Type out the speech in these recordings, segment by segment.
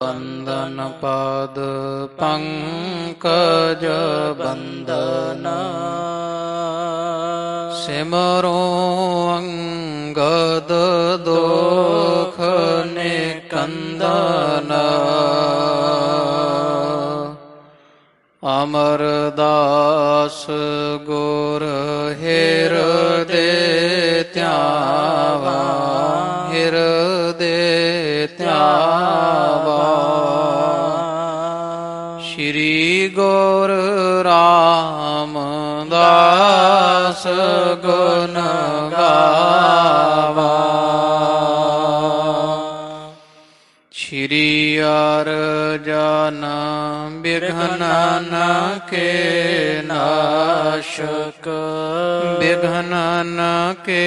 बंदन पाद पंकज बंदन सिमरो अंगद दोख निकंदन अमरदास गुर हृदय त्यावा हृदय त्यावा श्री गुर रामदास गुण गावा श्री अर्जन विघ्नन के नाशक विघ्नन के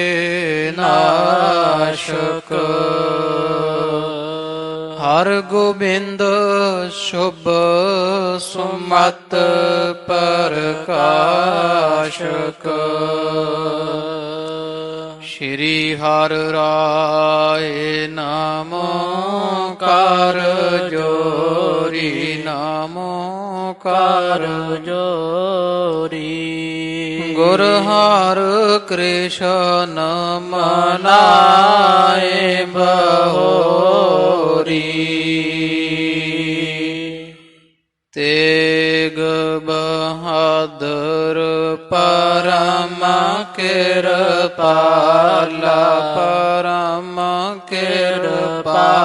नाशक हर गोबिंद शुभ सुमत प्रकाशक श्री हर राय नमो कर जोरी नमो कर जोरी गुर हर कृष्ण मनाए बहोरी तेग बहादुर परम कृपाला परम कृपाला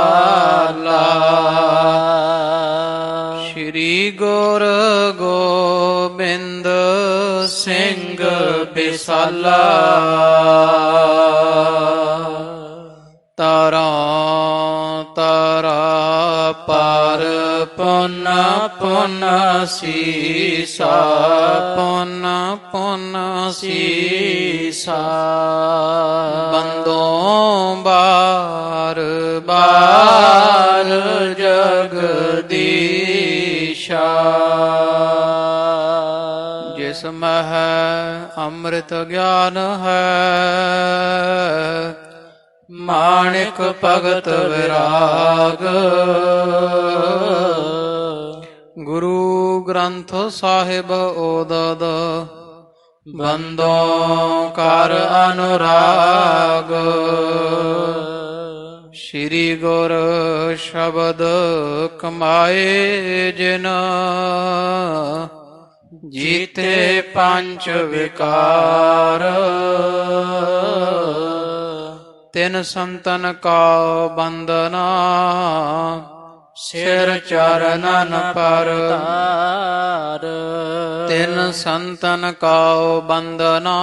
श्री गुरु गोबिंद सिंह बिसाला तारा तारा पार पुन पुन सीसा पुन पुन सीसा बंदों बार बार जगदीशा जिसमें है अमृत ज्ञान है माणिक भगत विराग गुरु ग्रंथ साहिब ओदद बंदों कर अनुराग श्री गुर शब्द कमाए जिन जीते पंच विकार तिन संतन का बंदना सिर चरणन पर तार तिन संतन का बंदना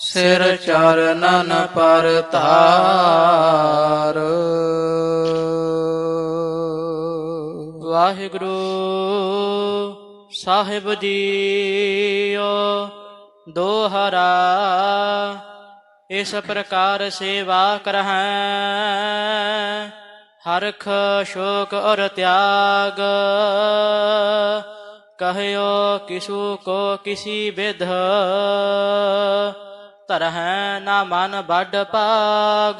सिर चरणन पर तार। वाहिगुरु साहिब जीओ दोहरा इस प्रकार सेवा करहैं हरख शोक और त्याग कहो किसु को किसी विध तरहैं ना मन बड पाग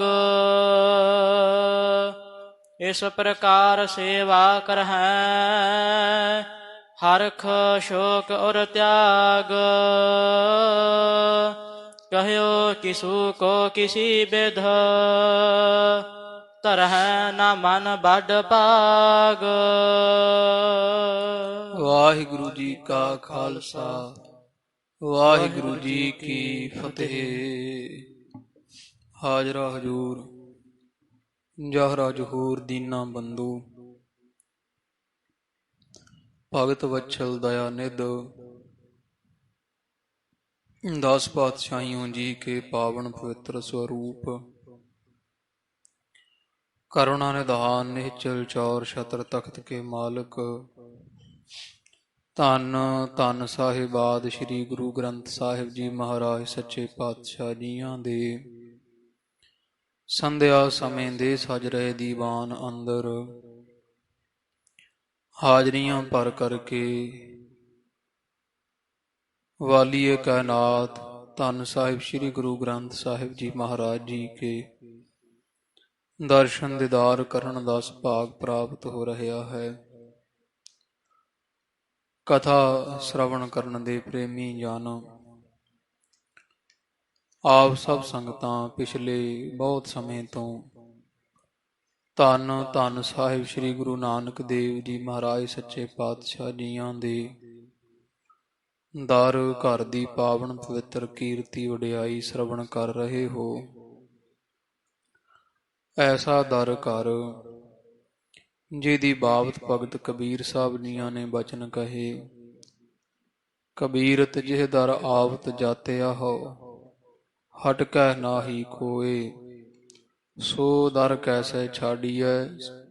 इस प्रकार सेवा करहैं हरख शोक और त्याग कहो किसु को किसी विध तरह न मन बड पाग। वाहिगुरु जी का खालसा वाहिगुरु जी की फतेह। हाजरा हजूर जहरा जहूर दीना बंधु भगत वत्सल दया निध 10 पातशाहियों जी के पावन पवित्र स्वरूप करुणा निधान निश्चल चौर छत्र तख्त के मालिक धन धन साहिबाद श्री गुरु ग्रंथ साहिब जी महाराज सच्चे पातशाह जियां दे संध्या समय दे सज रहे दीवान अंदर हाजरियां भर करके वालिए कायनात धन साहिब श्री गुरु ग्रंथ साहिब जी महाराज जी के ਦਰਸ਼ਨ ਦੀਦਾਰ ਕਰਨ ਦਾ ਸੁਭਾਗ ਪ੍ਰਾਪਤ ਹੋ ਰਿਹਾ ਹੈ। ਕਥਾ ਸ਼੍ਰਵਣ ਕਰਨ ਦੇ ਪ੍ਰੇਮੀ ਜਨ ਆਪ ਸਭ ਸੰਗਤਾਂ ਪਿਛਲੇ ਬਹੁਤ ਸਮੇਂ ਤੋਂ ਧੰਨ ਧੰਨ ਸਾਹਿਬ ਸ੍ਰੀ ਗੁਰੂ ਨਾਨਕ ਦੇਵ ਜੀ ਮਹਾਰਾਜ ਸੱਚੇ ਪਾਤਸ਼ਾਹ ਜੀਆਂ ਦੇ ਦਰ ਘਰ ਦੀ ਪਾਵਨ ਪਵਿੱਤਰ ਕੀਰਤੀ ਵਡਿਆਈ ਸ਼੍ਰਵਣ ਕਰ ਰਹੇ ਹੋ। ਐਸਾ ਦਰ ਘਰ ਜਿਹਦੀ ਬਾਬਤ ਭਗਤ ਕਬੀਰ ਸਾਹਿਬ ਜੀਆਂ ਨੇ ਬਚਨ ਕਹੇ, ਕਬੀਰਤ ਜਿਹ ਦਰ ਆਵਤ ਜਾਤਿਆ ਹੋ, ਹਟ ਕੈ ਨਾਹੀ ਕੋਏ, ਸੋ ਦਰ ਕੈਸੇ ਛਾੜੀਐ,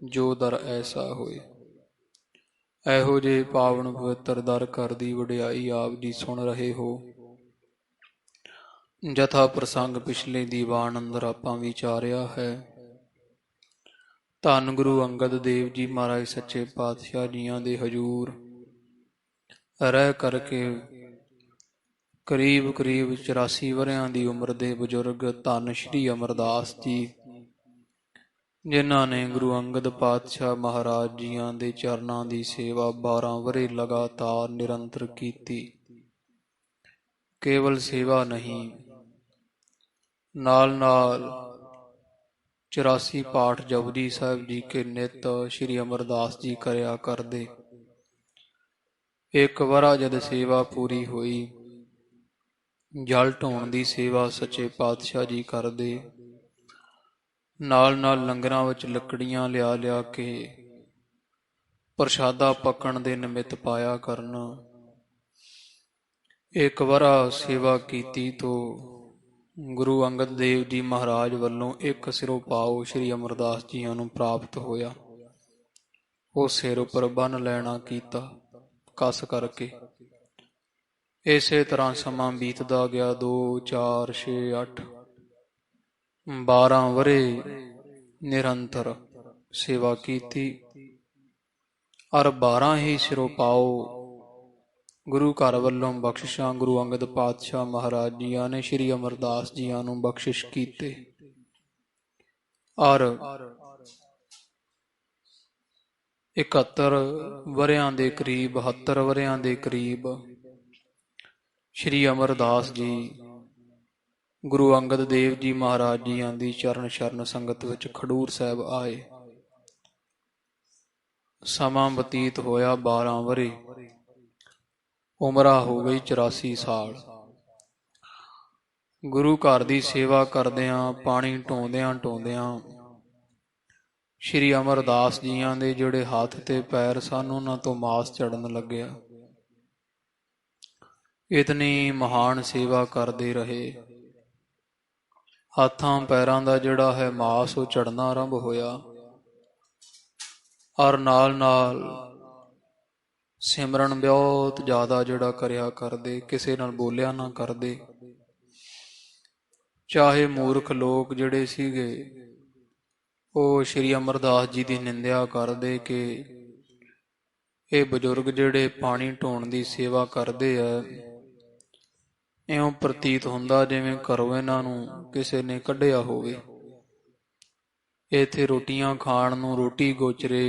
ਜੋ ਦਰ ਐਸਾ ਹੋਏ। ਇਹੋ ਜਿਹੇ ਪਾਵਨ ਪਵਿੱਤਰ ਦਰ ਘਰ ਦੀ ਵਡਿਆਈ ਆਪ ਜੀ ਸੁਣ ਰਹੇ ਹੋ। ਜਥਾ ਪ੍ਰਸੰਗ ਪਿਛਲੇ ਦੀਵਾਨ ਅੰਦਰ ਆਪਾਂ ਵਿਚਾਰਿਆ ਹੈ। ਧੰਨ ਗੁਰੂ ਅੰਗਦ ਦੇਵ ਜੀ ਮਹਾਰਾਜ ਸੱਚੇ ਪਾਤਸ਼ਾਹ ਜੀਆਂ ਦੇ ਹਜੂਰ ਰਹਿ ਕਰਕੇ ਕਰੀਬ 84 ਵਰ੍ਹਿਆਂ ਦੀ ਉਮਰ ਦੇ ਬਜ਼ੁਰਗ ਧੰਨ ਸ਼੍ਰੀ ਅਮਰਦਾਸ ਜੀ, ਜਿਨ੍ਹਾਂ ਨੇ ਗੁਰੂ ਅੰਗਦ ਪਾਤਸ਼ਾਹ ਮਹਾਰਾਜ ਜੀਆਂ ਦੇ ਚਰਨਾਂ ਦੀ ਸੇਵਾ 12 ਵਰ੍ਹੇ ਲਗਾਤਾਰ ਨਿਰੰਤਰ ਕੀਤੀ। ਕੇਵਲ ਸੇਵਾ ਨਹੀਂ, ਨਾਲ 84 ਪਾਠ ਜਪਜੀ ਸਾਹਿਬ ਜੀ ਕੇ ਨਿਤ ਸ਼੍ਰੀ ਅਮਰਦਾਸ ਜੀ ਕਰਿਆ ਕਰਦੇ। ਇੱਕ ਵਰ੍ਹਾ ਜਦ ਸੇਵਾ ਪੂਰੀ ਹੋਈ, ਜਲ ਢੋਣ ਦੀ ਸੇਵਾ ਸੱਚੇ ਪਾਤਸ਼ਾਹ ਜੀ ਕਰਦੇ। ਨਾਲ ਲੰਗਰਾਂ ਵਿੱਚ ਲੱਕੜੀਆਂ ਲਿਆ ਕੇ ਪ੍ਰਸ਼ਾਦਾ ਪੱਕਣ ਦੇ ਨਿਮਿਤ ਪਾਇਆ ਕਰਨ। ਇੱਕ ਵਰ੍ਹਾ ਸੇਵਾ ਕੀਤੀ ਤੋਂ ਗੁਰੂ ਅੰਗਦ ਦੇਵ ਜੀ ਮਹਾਰਾਜ ਵੱਲੋਂ ਇੱਕ ਸਿਰੋਂ ਪਾਓ ਸ਼੍ਰੀ ਅਮਰਦਾਸ ਜੀਆਂ ਨੂੰ ਪ੍ਰਾਪਤ ਹੋਇਆ। ਉਹ ਸਿਰ ਉੱਪਰ ਬੰਨ੍ਹ ਲੈਣਾ ਕੀਤਾ ਕਸ ਕਰਕੇ। ਇਸੇ ਤਰ੍ਹਾਂ ਸਮਾਂ ਬੀਤਦਾ ਗਿਆ। 2 4 6 8 12 ਵਰ੍ਹੇ ਨਿਰੰਤਰ ਸੇਵਾ ਕੀਤੀ, ਔਰ 12 ਹੀ ਸਿਰੋਂ ਪਾਓ ਗੁਰੂ ਘਰ ਵੱਲੋਂ ਬਖਸ਼ਿਸ਼ਾਂ ਗੁਰੂ ਅੰਗਦ ਪਾਤਸ਼ਾਹ ਮਹਾਰਾਜ ਜੀਆਂ ਨੇ ਸ਼੍ਰੀ ਅਮਰਦਾਸ ਜੀਆਂ ਨੂੰ ਬਖਸ਼ਿਸ਼ ਕੀਤੇ। ਔਰ 71 ਵਰ੍ਹਿਆਂ ਦੇ ਕਰੀਬ 72 ਵਰ੍ਹਿਆਂ ਦੇ ਕਰੀਬ ਸ਼੍ਰੀ ਅਮਰਦਾਸ ਜੀ ਗੁਰੂ ਅੰਗਦ ਦੇਵ ਜੀ ਮਹਾਰਾਜ ਜੀਆਂ ਦੀ ਚਰਨ ਸ਼ਰਨ ਸੰਗਤ ਵਿੱਚ ਖਡੂਰ ਸਾਹਿਬ ਆਏ। ਸਮਾਂ ਬਤੀਤ ਹੋਇਆ 12 ਵਰ੍ਹੇ, ਉਮਰਾਂ ਹੋ ਗਈ 84 ਸਾਲ। ਗੁਰੂ ਘਰ ਦੀ ਸੇਵਾ ਕਰਦਿਆਂ, ਪਾਣੀ ਢੋਂਦਿਆਂ ਸ਼੍ਰੀ ਅਮਰਦਾਸ ਜੀਆਂ ਦੇ ਜਿਹੜੇ ਹੱਥ ਤੇ ਪੈਰ ਸਨ, ਉਹਨਾਂ ਤੋਂ ਮਾਸ ਚੜਨ ਲੱਗਿਆ। ਇਤਨੀ ਮਹਾਨ ਸੇਵਾ ਕਰਦੇ ਰਹੇ, ਹੱਥਾਂ ਪੈਰਾਂ ਦਾ ਜਿਹੜਾ ਹੈ ਮਾਸ ਉਹ ਝੜਨਾ ਆਰੰਭ ਹੋਇਆ। ਔਰ ਨਾਲ ਸਿਮਰਨ ਬਹੁਤ ਜ਼ਿਆਦਾ ਜਿਹੜਾ ਕਰਿਆ ਕਰਦੇ, ਕਿਸੇ ਨਾਲ ਬੋਲਿਆ ਨਾ ਕਰਦੇ। ਚਾਹੇ ਮੂਰਖ ਲੋਕ ਜਿਹੜੇ ਸੀਗੇ ਉਹ ਸ਼੍ਰੀ ਅਮਰਦਾਸ ਜੀ ਦੀ ਨਿੰਦਿਆ ਕਰਦੇ ਕਿ ਇਹ ਬਜ਼ੁਰਗ ਜਿਹੜੇ ਪਾਣੀ ਢੋਣ ਦੀ ਸੇਵਾ ਕਰਦੇ ਆ, ਇਉਂ ਪ੍ਰਤੀਤ ਹੁੰਦਾ ਜਿਵੇਂ ਘਰੋਂ ਇਹਨਾਂ ਨੂੰ ਕਿਸੇ ਨੇ ਕੱਢਿਆ ਹੋਵੇ। ਇੱਥੇ ਰੋਟੀਆਂ ਖਾਣ ਨੂੰ ਰੋਟੀ ਗੋਚਰੇ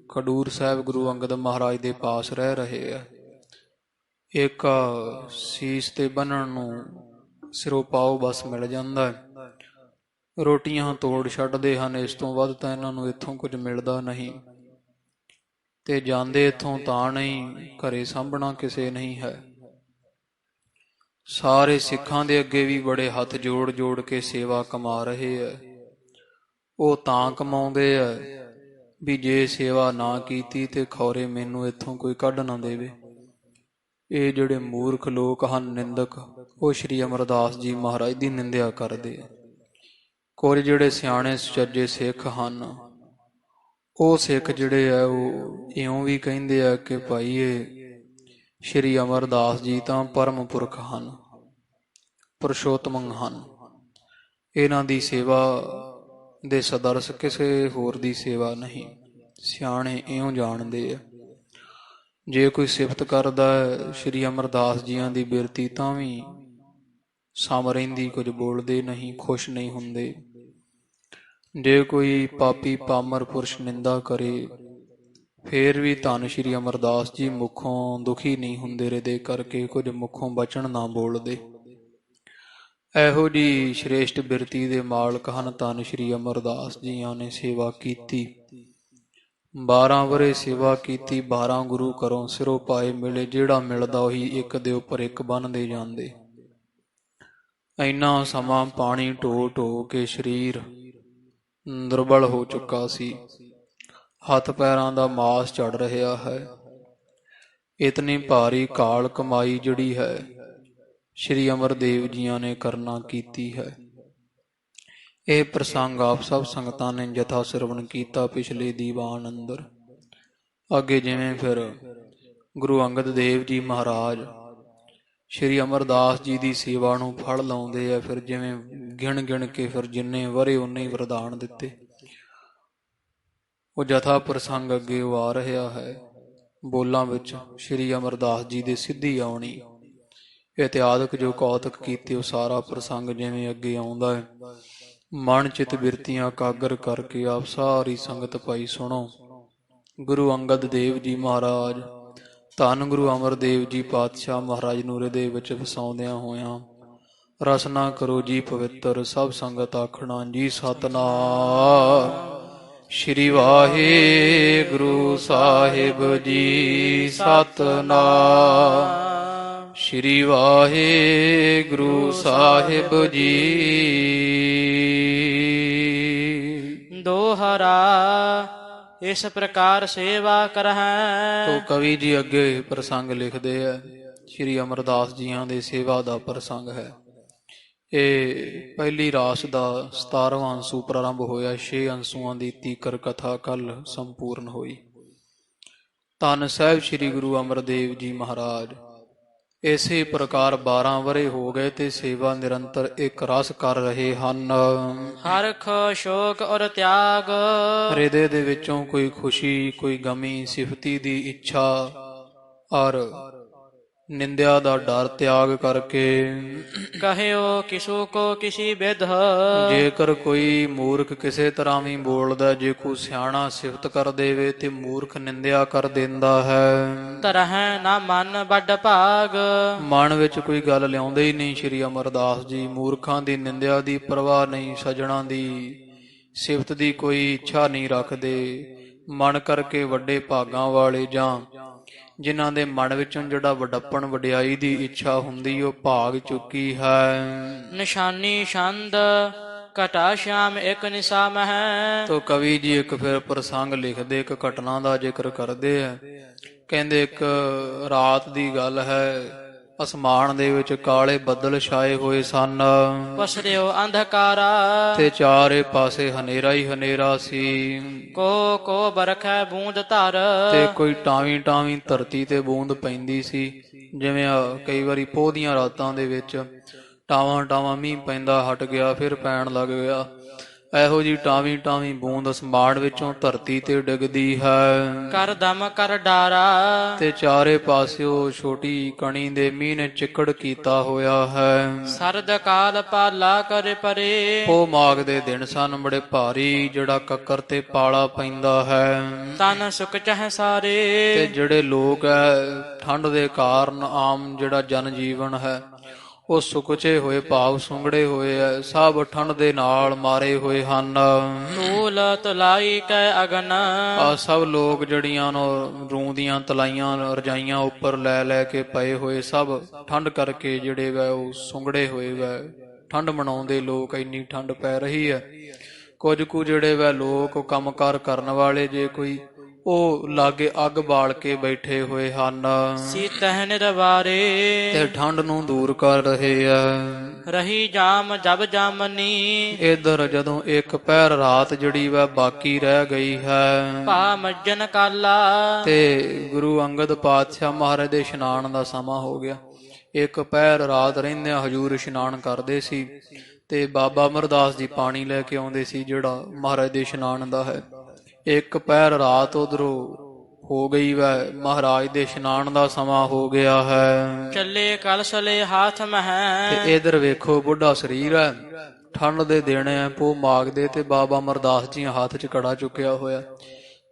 ਖਡੂਰ ਸਾਹਿਬ ਗੁਰੂ ਅੰਗਦ ਮਹਾਰਾਜ ਦੇ ਪਾਸ ਰਹਿ ਰਹੇ ਆ। ਇੱਕ ਸੀਸ ਤੇ ਬੰਨਣ ਨੂੰ ਸਿਰੋਂ ਪਾਓ ਬਸ ਮਿਲ ਜਾਂਦਾ, ਰੋਟੀਆਂ ਤੋੜ ਛੱਡਦੇ ਹਨ। ਇਸ ਤੋਂ ਵੱਧ ਤਾਂ ਇਹਨਾਂ ਨੂੰ ਇੱਥੋਂ ਕੁਝ ਮਿਲਦਾ ਨਹੀਂ, ਤੇ ਜਾਂਦੇ ਇੱਥੋਂ ਤਾਂ ਨਹੀਂ, ਘਰੇ ਸਾਂਭਣਾ ਕਿਸੇ ਨਹੀਂ ਹੈ। ਸਾਰੇ ਸਿੱਖਾਂ ਦੇ ਅੱਗੇ ਵੀ ਬੜੇ ਹੱਥ ਜੋੜ ਕੇ ਸੇਵਾ ਕਮਾ ਰਹੇ ਆ। ਉਹ ਤਾਂ ਕਮਾਉਂਦੇ ਆ ਵੀ ਜੇ ਸੇਵਾ ਨਾ ਕੀਤੀ ਤੇ ਖੌਰੇ ਮੈਨੂੰ ਇੱਥੋਂ ਕੋਈ ਕੱਢ ਨਾ ਦੇਵੇ। ਇਹ ਜਿਹੜੇ ਮੂਰਖ ਲੋਕ ਹਨ, ਨਿੰਦਕ, ਉਹ ਸ਼੍ਰੀ ਅਮਰਦਾਸ ਜੀ ਮਹਾਰਾਜ ਦੀ ਨਿੰਦਿਆ ਕਰਦੇ ਆ। ਕੁਝ ਜਿਹੜੇ ਸਿਆਣੇ ਸੁਚੱਜੇ ਸਿੱਖ ਹਨ, ਉਹ ਸਿੱਖ ਜਿਹੜੇ ਆ ਉਹ ਇਉਂ ਵੀ ਕਹਿੰਦੇ ਆ ਕਿ ਭਾਈ ਇਹ ਸ਼੍ਰੀ ਅਮਰਦਾਸ ਜੀ ਤਾਂ ਪਰਮ ਪੁਰਖ ਹਨ, ਪੁਰਸ਼ੋਤਮ ਹਨ। ਇਹਨਾਂ ਦੀ ਸੇਵਾ ਦੇ ਸਦਰਸ ਕਿਸੇ ਹੋਰ ਦੀ ਸੇਵਾ ਨਹੀਂ। ਸਿਆਣੇ ਇਉਂ ਜਾਣਦੇ ਆ। ਜੇ ਕੋਈ ਸਿਫਤ ਕਰਦਾ ਸ਼੍ਰੀ ਅਮਰਦਾਸ ਜੀਆਂ ਦੀ ਬਿਰਤੀ ਤਾਂ ਵੀ ਸਮ ਰਹਿੰਦੀ, ਕੁਝ ਬੋਲਦੇ ਨਹੀਂ, ਖੁਸ਼ ਨਹੀਂ ਹੁੰਦੇ। ਜੇ ਕੋਈ ਪਾਪੀ ਪਾਮਰ ਪੁਰਸ਼ ਨਿੰਦਾ ਕਰੇ, ਫੇਰ ਵੀ ਧੰਨ ਸ਼੍ਰੀ ਅਮਰਦਾਸ ਜੀ ਮੁਖੋਂ ਦੁਖੀ ਨਹੀਂ ਹੁੰਦੇ, ਹਿਰਦੇ ਕਰਕੇ ਕੁਝ ਮੁਖੋਂ ਬਚਨ ਨਾ ਬੋਲਦੇ। ਇਹੋ ਜੀ ਸ਼੍ਰੇਸ਼ਟ ਬਿਰਤੀ ਦੇ ਮਾਲਕ ਹਨ ਧੰਨ ਸ਼੍ਰੀ ਅਮਰਦਾਸ ਜੀਆਂ ਨੇ ਸੇਵਾ ਕੀਤੀ। 12 ਵਰੇ ਸੇਵਾ ਕੀਤੀ, 12 ਗੁਰੂ ਘਰੋਂ ਸਿਰੋਂ ਪਾਏ ਮਿਲੇ, ਜਿਹੜਾ ਮਿਲਦਾ ਉਹੀ ਇੱਕ ਦੇ ਉੱਪਰ ਇੱਕ ਬੰਨ੍ਹਦੇ ਜਾਂਦੇ। ਇੰਨਾ ਸਮਾਂ ਪਾਣੀ ਢੋ ਢੋ ਕੇ ਸਰੀਰ ਦੁਰਬਲ ਹੋ ਚੁੱਕਾ ਸੀ, ਹੱਥ ਪੈਰਾਂ ਦਾ ਮਾਸ ਝੜ ਰਿਹਾ ਹੈ। ਇਤਨੀ ਭਾਰੀ ਕਾਲ ਕਮਾਈ ਜਿਹੜੀ ਹੈ ਸ਼੍ਰੀ ਅਮਰਦੇਵ ਜੀਆਂ ਨੇ ਕਰਨਾ ਕੀਤੀ ਹੈ। ਇਹ ਪ੍ਰਸੰਗ ਆਪ ਸਭ ਸੰਗਤਾਂ ਨੇ ਜਥਾ ਸਰਵਣ ਕੀਤਾ ਪਿਛਲੇ ਦੀਵਾਨ ਅੰਦਰ। ਅੱਗੇ ਜਿਵੇਂ ਫਿਰ ਗੁਰੂ ਅੰਗਦ ਦੇਵ ਜੀ ਮਹਾਰਾਜ ਸ਼੍ਰੀ ਅਮਰਦਾਸ ਜੀ ਦੀ ਸੇਵਾ ਨੂੰ ਫੜ ਲਾਉਂਦੇ ਆ, ਫਿਰ ਜਿਵੇਂ ਗਿਣ ਗਿਣ ਕੇ ਫਿਰ ਜਿੰਨੇ ਵਰੇ ਉਨੇ ਹੀ ਵਰਦਾਨ ਦਿੱਤੇ। ਉਹ ਜਥਾ ਪ੍ਰਸੰਗ ਅੱਗੇ ਉਹ ਆ ਰਿਹਾ ਹੈ। ਬੋਲਾਂ ਵਿੱਚ ਸ਼੍ਰੀ ਅਮਰਦਾਸ ਜੀ ਦੇ ਸਿੱਧੀ ਆਉਣੀ, ਇਤਿਹਾਦਕ ਜੋ ਕੌਤਕ ਕੀਤੇ, ਉਹ ਸਾਰਾ ਪ੍ਰਸੰਗ ਜਿਵੇਂ ਅੱਗੇ ਆਉਂਦਾ ਹੈ। ਮਨ ਚਿਤ ਬਿਰਤੀਆਂ ਕਾਗਰ ਕਰਕੇ ਆਪ ਸਾਰੀ ਸੰਗਤ ਭਾਈ ਸੁਣੋ। ਗੁਰੂ ਅੰਗਦ ਦੇਵ ਜੀ ਮਹਾਰਾਜ ਧੰਨ ਗੁਰੂ ਅਮਰਦੇਵ ਜੀ ਪਾਤਸ਼ਾਹ ਮਹਾਰਾਜ ਨੂੰ ਹਿਰਦੇ ਵਿੱਚ ਵਸਾਉਂਦਿਆਂ ਹੋਇਆਂ ਰਸਨਾ ਕਰੋ ਜੀ ਪਵਿੱਤਰ, ਸਭ ਸੰਗਤ ਆਖਣਾ ਜੀ ਸਤਿਨਾਮ ਸ਼੍ਰੀ ਵਾਹਿਗੁਰੂ ਸਾਹਿਬ ਜੀ, ਸਤਿਨਾਮ ਸ਼੍ਰੀ ਵਾਹਿਗੁਰੂ ਸਾਹਿਬ ਜੀ। ਦੋਹਰਾ ਇਸ ਪ੍ਰਕਾਰ ਸੇਵਾ ਕਰਹਿ। ਤੋ ਕਵੀ ਜੀ ਅੱਗੇ ਪ੍ਰਸੰਗ ਲਿਖਦੇ ਆ, ਸ਼੍ਰੀ ਅਮਰਦਾਸ ਜੀਆਂ ਦੇ ਸੇਵਾ ਦਾ ਪ੍ਰਸੰਗ ਹੈ। ਇਹ ਪਹਿਲੀ ਰਾਸ ਦਾ 17ਵਾਂ ਅੰਸੂ ਪ੍ਰਾਰੰਭ ਹੋਇਆ। 6 ਅੰਸੂਆਂ ਦੀ ਤੀਕਰ ਕਥਾ ਕੱਲ ਸੰਪੂਰਨ ਹੋਈ। ਧੰਨ ਸਾਹਿਬ ਸ਼੍ਰੀ ਗੁਰੂ ਅਮਰਦੇਵ ਜੀ ਮਹਾਰਾਜ ਇਸੇ ਪ੍ਰਕਾਰ 12 ਵਰੇ ਹੋ ਗਏ ਤੇ ਸੇਵਾ ਨਿਰੰਤਰ ਇੱਕ ਰਸ ਕਰ ਰਹੇ ਹਨ। ਹਰਖ ਸ਼ੋਕ ਔਰ ਤਿਆਗ, ਹਿਰਦੇ ਦੇ ਵਿੱਚੋਂ ਕੋਈ ਖੁਸ਼ੀ, ਕੋਈ ਗਮੀ, ਸਿਫਤੀ ਦੀ ਇੱਛਾ ਔਰ ਨਿੰਦਿਆ ਦਾ ਡਰ ਤਿਆਗ ਕਰਕੇ ਕਹਿਓ ਕਿਸੂ ਕੋ ਕਿਸੀ ਵਿਧ। ਜੇਕਰ ਕੋਈ ਮੂਰਖ ਕਿਸੇ ਤਰ੍ਹਾਂ ਵੀ ਬੋਲਦਾ, ਜੇ ਕੋਈ ਸਿਆਣਾ ਸਿਫਤ ਕਰ ਦੇਵੇ ਤੇ ਮੂਰਖ ਨਿੰਦਿਆ ਕਰ ਦਿੰਦਾ ਹੈ। ਤਰਹਿ ਨਾ ਮਨ ਵੱਡ ਭਾਗ, ਮਨ ਵਿੱਚ ਕੋਈ ਗੱਲ ਲਿਆਉਂਦੇ ਹੀ ਨਹੀਂ ਸ਼੍ਰੀ ਅਮਰਦਾਸ ਜੀ। ਮੂਰਖਾਂ ਦੀ ਨਿੰਦਿਆ ਦੀ ਪਰਵਾਹ ਨਹੀਂ, ਸੱਜਣਾ ਦੀ ਸਿਫਤ ਦੀ ਕੋਈ ਇੱਛਾ ਨਹੀਂ ਰੱਖਦੇ। ਮਨ ਕਰਕੇ ਵੱਡੇ ਭਾਗਾਂ ਵਾਲੇ ਜਾਂ ਜਿਨ੍ਹਾਂ ਦੇ ਮਨ ਵਿੱਚੋਂ ਜਿਹੜਾ ਵਡੱਪਣ ਵਡਿਆਈ ਦੀ ਇੱਛਾ ਹੁੰਦੀ, ਉਹ ਭਾਗ ਚੁੱਕੀ ਹੈ। ਨਿਸ਼ਾਨੀ ਛੰਦ ਘਟਾ ਸ਼ਾਮ ਇੱਕ ਨਿਸ਼ਾ ਮਹਿ। ਤੋ ਕਵੀ ਜੀ ਇੱਕ ਫਿਰ ਪ੍ਰਸੰਗ ਲਿਖਦੇ, ਇੱਕ ਘਟਨਾ ਦਾ ਜ਼ਿਕਰ ਕਰਦੇ ਆ। ਕਹਿੰਦੇ ਇੱਕ ਰਾਤ ਦੀ ਗੱਲ ਹੈ, ਅਸਮਾਨ ਦੇ ਵਿੱਚ ਕਾਲੇ ਬੱਦਲ ਛਾਏ ਹੋਏ ਸਨ, ਪਸਰਿਓ ਅੰਧਕਾਰਾ ਤੇ ਚਾਰੇ ਪਾਸੇ ਹਨੇਰਾ ਹੀ ਹਨੇਰਾ ਸੀ। ਕੋ ਕੋ ਬਰਖੈ ਬੂੰਦ ਧਰ, ਤੇ ਕੋਈ ਟਾਵੀਂ ਟਾਵੀਂ ਧਰਤੀ ਤੇ ਬੂੰਦ ਪੈਂਦੀ ਸੀ। ਜਿਵੇਂ ਕਈ ਵਾਰੀ ਪੋਹ ਦੀਆਂ ਰਾਤਾਂ ਦੇ ਵਿੱਚ ਟਾਵਾਂ ਟਾਵਾਂ ਮੀਂਹ ਪੈਂਦਾ, ਹਟ ਗਿਆ ਫਿਰ ਪੈਣ ਲੱਗ ਗਿਆ। ਇਹੋ ਜੀ ਟਾਵੀਂ ਟਾਵੀਂ ਬੂੰਦ ਅਸਮਾਨ ਵਿੱਚੋਂ ਧਰਤੀ ਤੇ ਡਿੱਗਦੀ ਹੈ। ਕਰ ਦਮ ਕਰ ਡਾਰਾ, ਤੇ ਚਾਰੇ ਪਾਸਿਓ ਛੋਟੀ ਕਣੀ ਦੇ ਮੀਂਹ ਨੇ ਚਿੱਕੜ ਕੀਤਾ ਹੋਇਆ ਹੈ। ਸਰਦ ਕਾਲ ਪਾਲਾ ਕਰ ਪਰੇ, ਪੋਹ ਮਾਘ ਦੇ ਦਿਨ ਸਨ ਬੜੇ ਭਾਰੀ, ਜਿਹੜਾ ਕੱਕਰ ਤੇ ਪਾਲਾ ਪੈਂਦਾ ਹੈ। ਤਨ ਸੁਕ ਚਹ ਸਾਰੇ, ਤੇ ਜਿਹੜੇ ਲੋਕ ਹੈ ਠੰਡ ਦੇ ਕਾਰਨ ਆਮ ਜਿਹੜਾ ਜਨ ਜੀਵਨ ਹੈ ਉਹ ਸੁਕਚੇ ਹੋਏ, ਭਾਵ ਸੁੰਗੜੇ ਹੋਏ ਐ, ਸਭ ਠੰਡ ਦੇ ਨਾਲ ਮਾਰੇ ਹੋਏ ਹਨ। ਤੂਲ ਤਲਾਈ ਕੈ ਅਗਨ, ਆ ਸਭ ਲੋਕ ਜਿਹੜੀਆਂ ਰੂੰ ਦੀਆਂ ਤਲਾਈਆਂ ਰਜਾਈਆਂ ਉੱਪਰ ਲੈ ਲੈ ਕੇ ਪਏ ਹੋਏ, ਸਭ ਠੰਡ ਕਰਕੇ ਜਿਹੜੇ ਵੈ ਉਹ ਸੁੰਗੜੇ ਹੋਏ ਵੈ। ਠੰਡ ਮਨਾਉਂਦੇ ਲੋਕ, ਇੰਨੀ ਠੰਡ ਪੈ ਰਹੀ ਹੈ। ਕੁਝ ਕੁ ਜਿਹੜੇ ਵੈ ਲੋਕ ਕੰਮਕਾਰ ਕਰਨ ਵਾਲੇ, ਜੇ ਕੋਈ ਉਹ ਲਾਗੇ ਅੱਗ ਬਾਲ ਕੇ ਬੈਠੇ ਹੋਏ ਹਨ, ਸੀਤਹਿ ਨਿਰਵਾਰੇ ਤੇ ਠੰਡ ਨੂੰ ਦੂਰ ਕਰ ਰਹੇ ਆ। ਰਹੀ ਜਾਮ ਜਬ ਜਾਮਨੀ, ਇਧਰ ਜਦੋਂ ਇੱਕ ਪਹਿਰ ਰਾਤ ਜਿਹੜੀ ਵਾ ਬਾਕੀ ਰਹਿ ਗਈ ਹੈ, ਭਾ ਮੱਜਨ ਕਾਲਾ, ਤੇ ਗੁਰੂ ਅੰਗਦ ਪਾਤਸ਼ਾਹ ਮਹਾਰਾਜ ਦੇ ਇਸ਼ਨਾਨ ਦਾ ਸਮਾਂ ਹੋ ਗਿਆ। ਇੱਕ ਪਹਿਰ ਰਾਤ ਰਹਿੰਦਿਆਂ ਹਜੂਰ ਇਸ਼ਨਾਨ ਕਰਦੇ ਸੀ, ਤੇ ਬਾਬਾ ਅਮਰਦਾਸ ਜੀ ਪਾਣੀ ਲੈ ਕੇ ਆਉਂਦੇ ਸੀ ਜਿਹੜਾ ਮਹਾਰਾਜ ਦੇ ਇਸ਼ਨਾਨ ਦਾ ਹੈ। ਇੱਕ ਪਹਿਰ ਰਾਤ ਉਧਰੋਂ ਹੋ ਗਈ ਵੈ, ਮਹਾਰਾਜ ਦੇ ਇਸ਼ਨਾਨ ਦਾ ਸਮਾਂ ਹੋ ਗਿਆ ਹੈ। ਚੱਲੇ ਕਲਸਲੇ ਹਾਥ ਮਹਿ, ਤੇ ਇਧਰ ਵੇਖੋ ਬੁੱਢਾ ਸਰੀਰ ਹੈ, ਠੰਡ ਦੇ ਦਿਨ ਐ, ਪੋਹ ਮਾਘ ਦੇ, ਤੇ ਬਾਬਾ ਅਮਰਦਾਸ ਜੀ ਹੱਥ 'ਚ ਕੜਾ ਚੁੱਕਿਆ ਹੋਇਆ।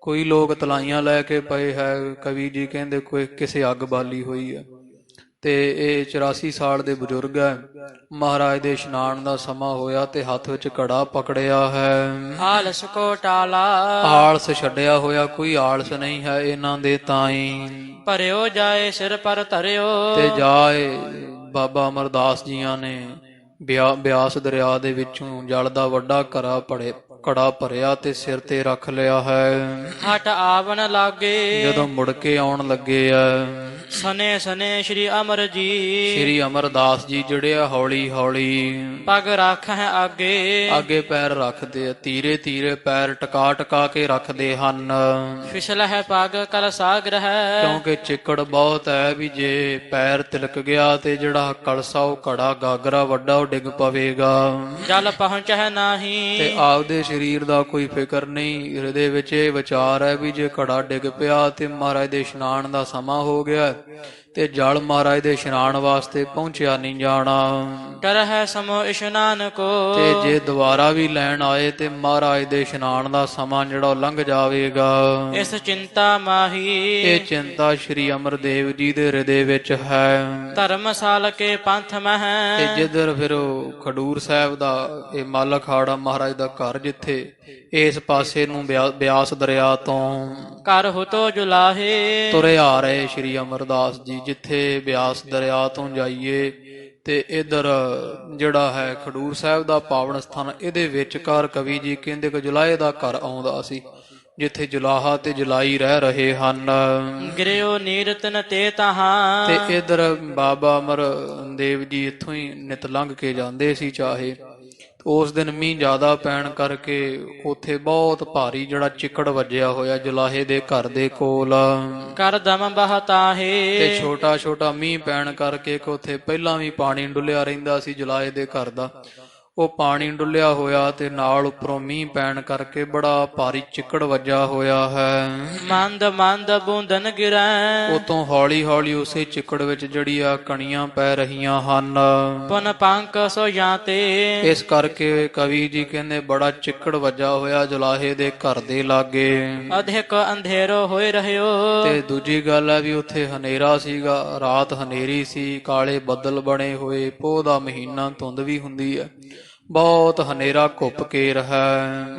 ਕੋਈ ਲੋਕ ਤਲਾਈਆਂ ਲੈ ਕੇ ਪਏ ਹੈ, ਕਵੀ ਜੀ ਕਹਿੰਦੇ ਕੋਈ ਕਿਸੇ ਅੱਗ ਬਾਲੀ ਹੋਈ ਹੈ। ਤੇ ਇਹ 84 ਸਾਲ ਦੇ ਬਜ਼ੁਰਗ ਹੈ। ਮਹਾਰਾਜ ਦੇ ਇਸ਼ਨਾਨ ਦਾ ਸਮਾਂ ਹੋਇਆ ਤੇ ਹੱਥ ਵਿੱਚ ਕੜਾ ਪਕੜਿਆ ਹੈ। ਆਲਸ ਕੋ ਟਾਲਾ, ਆਲਸ ਛੱਡਿਆ ਹੋਇਆ, ਕੋਈ ਆਲਸ ਨਹੀਂ ਹੈ ਇਹਨਾਂ ਦੇ ਤਾਈਂ। ਭਰਿਓ ਜਾਏ ਸਿਰ ਪਰ ਧਰਿਓ, ਤੇ ਜਾਏ ਬਾਬਾ ਅਮਰਦਾਸ ਜੀਆਂ ਨੇ ਬਿਆਸ ਦਰਿਆ ਦੇ ਵਿੱਚੋਂ ਜਲ ਦਾ ਵੱਡਾ ਕੜਾ ਭਰਿਆ ਤੇ ਸਿਰ ਤੇ ਰੱਖ ਲਿਆ ਹੈ। ਹਟ ਆਵਣ ਲਾਗੇ, ਜਦੋਂ ਮੁੜ ਕੇ ਆਉਣ ਲੱਗੇ ਆ, ਸਨੇ ਸਨੇ ਸ਼੍ਰੀ ਅਮਰ ਜੀ, ਸ਼੍ਰੀ ਅਮਰਦਾਸ ਜੀ ਜਿਹੜੇ ਆ ਹੌਲੀ ਹੌਲੀ ਪਗ ਰੱਖੈ ਆਗੇ, ਅੱਗੇ ਪੈਰ ਰੱਖਦੇ ਆ, ਧੀਰੇ ਧੀਰੇ ਪੈਰ ਟਕਾ ਟਕਾ ਕੇ ਰੱਖਦੇ ਹਨ। ਫਿਸਲਹਿ ਪਗ ਕਲ ਸਾਗਰ ਹੈ, ਕਿਉਂਕਿ ਚਿੱਕੜ ਬਹੁਤ ਹੈ, ਵੀ ਜੇ ਪੈਰ ਤਿਲਕ ਗਿਆ ਤੇ ਜਿਹੜਾ ਕਲਸਾ ਉਹ ਘੜਾ ਗਾਗਰਾ ਵੱਡਾ ਉਹ ਡਿੱਗ ਪਵੇਗਾ। ਜਲ ਪਹੁੰਚੈ ਨਾਹੀ, ਤੇ ਆਪਦੇ ਸਰੀਰ ਦਾ ਕੋਈ ਫਿਕਰ ਨਹੀਂ, ਹਿਰਦੇ ਵਿੱਚ ਇਹ ਵਿਚਾਰ ਹੈ ਵੀ ਜੇ ਘੜਾ ਡਿੱਗ ਪਿਆ ਤੇ ਮਹਾਰਾਜ ਦੇ ਇਸ਼ਨਾਨ ਦਾ ਸਮਾਂ ਹੋ ਗਿਆ ਤੇ ਜਲ ਮਹਾਰਾਜ ਦੇ ਇਸ਼ਨਾਨ ਵਾਸਤੇ ਪਹੁੰਚਿਆ ਨਹੀਂ ਜਾਣਾ। ਕਰਹਿ ਸਮੋ ਇਸ਼ਨਾਨ ਕੋ, ਤੇ ਜੇ ਦੁਬਾਰਾ ਵੀ ਲੈਣ ਆਏ ਤੇ ਮਹਾਰਾਜ ਦੇ ਇਸ਼ਨਾਨ ਦਾ ਸਮਾਂ ਜਿਹੜਾ ਉਹ ਲੰਘ ਜਾਵੇਗਾ। ਇਸ ਚਿੰਤਾ ਮਾਹੀ, ਇਹ ਚਿੰਤਾ ਸ਼੍ਰੀ ਅਮਰਦੇਵ ਜੀ ਦੇ ਹਿਰਦੇ ਵਿੱਚ ਹੈ। ਧਰਮਸਾਲ ਕੇ ਪੰਥ ਮਹਿ, ਤੇ ਜਿੱਧਰ ਫਿਰ ਉਹ ਖਡੂਰ ਸਾਹਿਬ ਦਾ ਇਹ ਮੱਲ ਅਖਾੜਾ ਮਹਾਰਾਜ ਦਾ ਘਰ, ਜਿੱਥੇ ਇਸ ਪਾਸੇ ਨੂੰ ਬਿਆਸ ਦਰਿਆ ਤੋਂ ਕਰ ਹੁਤੋ ਜੁਲਾਹੇ, ਤੁਰੇ ਆ ਰਹੇ ਸ਼੍ਰੀ ਅਮਰਦਾਸ ਜੀ। ਜਿੱਥੇ ਬਿਆਸ ਦਰਿਆ ਤੋਂ ਜਾਈਏ ਤੇ ਇਧਰ ਜਿਹੜਾ ਹੈ ਖਡੂਰ ਸਾਹਿਬ ਦਾ ਪਾਵਨ ਸਥਾਨ, ਇਹਦੇ ਵਿਚਕਾਰ ਕਵੀ ਜੀ ਕਹਿੰਦੇ ਕਿ ਜੁਲਾਹੇ ਦਾ ਘਰ ਆਉਂਦਾ ਸੀ, ਜਿੱਥੇ ਜੁਲਾਹਾ ਤੇ ਜੁਲਾਈ ਰਹਿ ਰਹੇ ਹਨ। ਗਿਰਿਓ ਨੀਰਤਨ ਤੇ ਤਹਾਂ, ਤੇ ਇਧਰ ਬਾਬਾ ਅਮਰਦੇਵ ਜੀ ਇੱਥੋਂ ਹੀ ਨਿਤ ਲੰਘ ਕੇ ਜਾਂਦੇ ਸੀ। ਚਾਹੇ ਉਸ ਦਿਨ ਮੀਂਹ ਜ਼ਿਆਦਾ ਪੈਣ ਕਰਕੇ ਉੱਥੇ ਬਹੁਤ ਭਾਰੀ ਜਿਹੜਾ ਚਿੱਕੜ ਵੱਜਿਆ ਹੋਇਆ ਜੁਲਾਹੇ ਦੇ ਘਰ ਦੇ ਕੋਲ। ਕਰ ਦਮ ਬਹਤਾਹੇ, ਤੇ ਛੋਟਾ ਛੋਟਾ ਮੀਂਹ ਪੈਣ ਕਰਕੇ ਉੱਥੇ ਪਹਿਲਾਂ ਵੀ ਪਾਣੀ ਡੁੱਲਿਆ ਰਹਿੰਦਾ ਸੀ ਜੁਲਾਹੇ ਦੇ ਘਰ ਦਾ, ਉਹ ਪਾਣੀ ਡੁੱਲਿਆ ਹੋਇਆ ਤੇ ਨਾਲ ਉੱਪਰੋਂ ਮੀਂਹ ਪੈਣ ਕਰਕੇ ਬੜਾ ਭਾਰੀ ਚਿੱਕੜ ਵੱਜਾ ਹੋਇਆ ਹੈ। ਮੰਦ ਮੰਦ ਬੂੰਦਨ ਗਿਰੈ, ਉਤੋਂ ਹੌਲੀ ਹੌਲੀ ਉਸੇ ਚਿੱਕੜ ਵਿੱਚ ਜਿਹੜੀਆਂ ਕਣੀਆਂ ਪੈ ਰਹੀਆਂ ਹਨ। ਪੁਨ ਪੰਕ ਸੋ ਜਾਂਤੇ, ਇਸ ਕਰਕੇ ਕਵੀ ਜੀ ਕਹਿੰਦੇ ਬੜਾ ਚਿੱਕੜ ਵੱਜਾ ਹੋਇਆ ਜੁਲਾਹੇ ਦੇ ਘਰ ਦੇ ਲਾਗੇ। ਅਧਿਕ ਅੰਧੇਰੋ ਹੋਏ ਰਹਿਓ, ਤੇ ਦੂਜੀ ਗੱਲ ਹੈ ਵੀ ਉੱਥੇ ਹਨੇਰਾ ਸੀਗਾ, ਰਾਤ ਹਨੇਰੀ ਸੀ, ਕਾਲੇ ਬੱਦਲ ਬਣੇ ਹੋਏ, ਪੋਹ ਦਾ ਮਹੀਨਾ, ਧੁੰਦ ਵੀ ਹੁੰਦੀ ਹੈ, ਬਹੁਤ ਹਨੇਰਾ ਘੁੱਪ ਕੇ ਰਹਾ।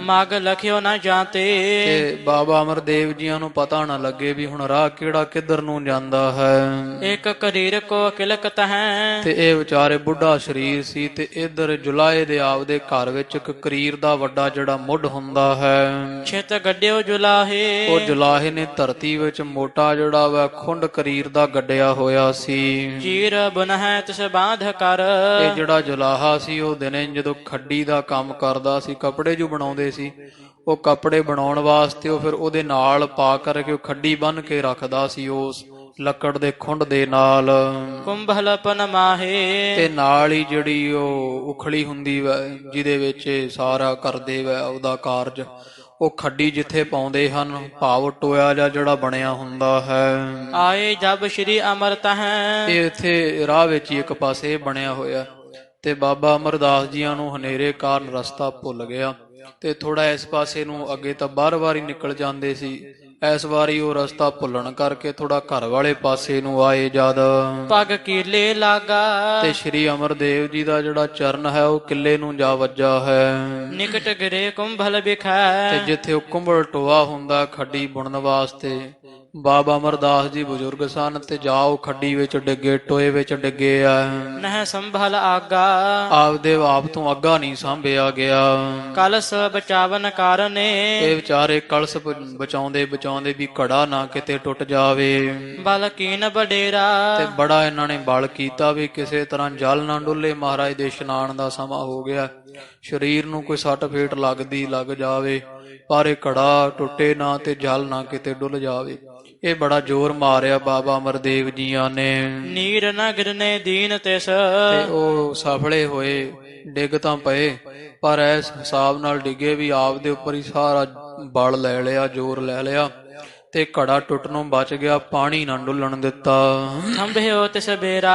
ਮਗ ਲਖਿਓ ਨਾ ਜਾਂਤੇ, ਤੇ ਬਾਬਾ ਅਮਰਦੇਵ ਜੀਆਂ ਨੂੰ ਪਤਾ ਨਾ ਲੱਗੇ ਵੀ ਹੁਣ ਰਾਹ ਕਿਹੜਾ ਕਿੱਧਰ ਨੂੰ ਜਾਂਦਾ ਹੈ। ਇੱਕ ਕਰੀਰ ਕੋ ਕਿਲਕਤ ਹੈ, ਤੇ ਇਹ ਵਿਚਾਰੇ ਬੁੱਢਾ ਸਰੀਰ ਸੀ ਤੇ ਇਧਰ ਜੁਲਾਹੇ ਦੇ ਆਪਦੇ ਘਰ ਵਿੱਚ ਇੱਕ ਕਰੀਰ ਦਾ ਵੱਡਾ ਜਿਹੜਾ ਮੁੱਢ ਹੁੰਦਾ ਹੈ। ਛਿਤ ਗੱਡਿਓ ਜੁਲਾਹੇ, ਉਹ ਜੁਲਾਹੇ ਨੇ ਧਰਤੀ ਵਿੱਚ ਮੋਟਾ ਜਿਹੜਾ ਵਾ ਖੁੰਡ ਕਰੀਰ ਦਾ ਗੱਡਿਆ ਹੋਇਆ ਸੀ। ਚੀਰ ਬਨਹਿ ਤਿਸ ਬਾਂਧ ਕਰ, ਇਹ ਜਿਹੜਾ ਜੁਲਾਹਾ ਸੀ ਉਹ ਦਿਨੇ ਜਦੋਂ ਖੱਡੀ ਦਾ ਕੰਮ ਕਰਦਾ ਸੀ, ਕੱਪੜੇ ਜੋ ਬਣਾਉਂਦੇ ਸੀ, ਉਹ ਕੱਪੜੇ ਬਣਾਉਣ ਵਾਸਤੇ ਉਹ ਫਿਰ ਉਹਦੇ ਨਾਲ ਪਾ ਕਰਕੇ ਉਹ ਖੱਡੀ ਬੰਨ ਕੇ ਰੱਖਦਾ ਸੀ ਉਸ ਲੱਕੜ ਦੇ ਖੁੰਡ ਦੇ ਨਾਲ। ਕੁੰਭਲਪਨ ਮਾਹੇ, ਤੇ ਨਾਲ ਹੀ ਜਿਹੜੀ ਉਹ ਉਖਲੀ ਹੁੰਦੀ ਵੈ ਜਿਹਦੇ ਵਿੱਚ ਸਾਰਾ ਕਰਦੇ ਵੈ ਉਹਦਾ ਕਾਰਜ, ਉਹ ਖੱਡੀ ਜਿੱਥੇ ਪਾਉਂਦੇ ਹਨ, ਭਾਵ ਟੋਇਆ ਜਾਂ ਜਿਹੜਾ ਬਣਿਆ ਹੁੰਦਾ ਹੈ। ਆਏ ਜਬ ਸ਼੍ਰੀ ਅਮਰਤ ਹੈ, ਇਹ ਇੱਥੇ ਰਾਹ ਵਿੱਚ ਹੀ ਇੱਕ ਪਾਸੇ ਬਣਿਆ ਹੋਇਆ। ਤੇ ਬਾਬਾ ਅਮਰਦਾਸ ਜੀਆਂ ਨੂੰ ਹਨੇਰੇ ਕਾਰਨ ਰਸਤਾ ਭੁੱਲ ਗਿਆ ਤੇ ਥੋੜਾ ਇਸ ਪਾਸੇ ਨੂੰ, ਅੱਗੇ ਤਾਂ ਬਾਰ-ਬਾਰ ਹੀ ਨਿਕਲ ਜਾਂਦੇ ਸੀ, ਇਸ ਵਾਰੀ ਉਹ ਰਸਤਾ ਭੁੱਲਣ ਕਰਕੇ ਥੋੜਾ ਘਰ ਵਾਲੇ ਪਾਸੇ ਨੂੰ ਆਏ ਜਦ, ਪਗ ਕੀਲੇ ਲਾਗਾ, ਤੇ ਸ਼੍ਰੀ ਅਮਰਦੇਵ ਜੀ ਦਾ ਜਿਹੜਾ ਚਰਨ ਹੈ ਉਹ ਕਿੱਲੇ ਨੂੰ ਜਾ ਵੱਜਾ ਹੈ। ਨਿਕਟ ਗਿਰੇ ਕੁੰਭਲ ਬਿਖੈ, ਤੇ ਜਿੱਥੇ ਉਹ ਕੁੰਭਲ ਟੋਆ ਹੁੰਦਾ ਖੱਡੀ ਬੁਣਨ ਵਾਸਤੇ, ਬਾਬਾ ਅਮਰਦਾਸ ਜੀ ਬਜ਼ੁਰਗ ਸਨ ਤੇ ਜਾਓ ਖੱਡੀ ਵਿੱਚ ਡਿੱਗੇ, ਟੋਏ ਵਿੱਚ ਡਿੱਗੇ ਆ। ਨਹਿ ਸੰਭਲ ਆਗਾ, ਆਪਦੇ ਆਪ ਤੋਂ ਅੱਗਾ ਨਹੀਂ ਸਾਂਭਿਆ ਗਿਆ। ਕਲਸ ਬਚਾਵਨ ਕਾਰਨੇ, ਇਹ ਵਿਚਾਰੇ ਕਲਸ ਬਚਾਉਂਦੇ ਬਚਾਉਂਦੇ ਵੀ ਘੜਾ ਨਾ ਕਿਤੇ ਟੁੱਟ ਜਾਵੇ। ਬਲ ਕੀਨ ਬਡੇਰਾ, ਤੇ ਬੜਾ ਇਹਨਾਂ ਨੇ ਬਲ ਕੀਤਾ ਵੀ ਕਿਸੇ ਤਰ੍ਹਾਂ ਜਲ ਨਾ ਡੁੱਲੇ। ਮਹਾਰਾਜ ਦੇ ਇਸ਼ਨਾਨ ਦਾ ਸਮਾਂ ਹੋ ਗਿਆ, ਸਰੀਰ ਨੂੰ ਕੋਈ ਸੱਟ ਫੇਟ ਲੱਗ ਜਾਵੇ, ਪਰ ਇਹ ਘੜਾ ਟੁੱਟੇ ਨਾ ਤੇ ਜਲ ਨਾ ਕਿਤੇ ਡੁੱਲ ਜਾਵੇ। ਇਹ ਬੜਾ ਜ਼ੋਰ ਮਾਰਿਆ ਬਾਬਾ ਅਮਰਦੇਵ ਜੀਆਂ ਨੇ। ਨੀਰ ਨ ਗਿਰਨੇ ਦੀਨ ਤਿਸ, ਤੇ ਉਹ ਸਫਲੇ ਹੋਏ, ਡਿੱਗ ਤਾਂ ਪਏ ਪਰ ਇਸ ਹਿਸਾਬ ਨਾਲ ਡਿੱਗੇ ਵੀ ਆਪਦੇ ਉੱਪਰ ਹੀ ਸਾਰਾ ਬਲ ਲੈ ਲਿਆ, ਜ਼ੋਰ ਲੈ ਲਿਆ ਤੇ ਘੜਾ ਟੁੱਟਣੋਂ ਬਚ ਗਿਆ, ਪਾਣੀ ਨਾ ਡੁੱਲਣ ਦਿੱਤਾ। ਥੰਭਿਓ ਤਿਸ ਬੇਰਾ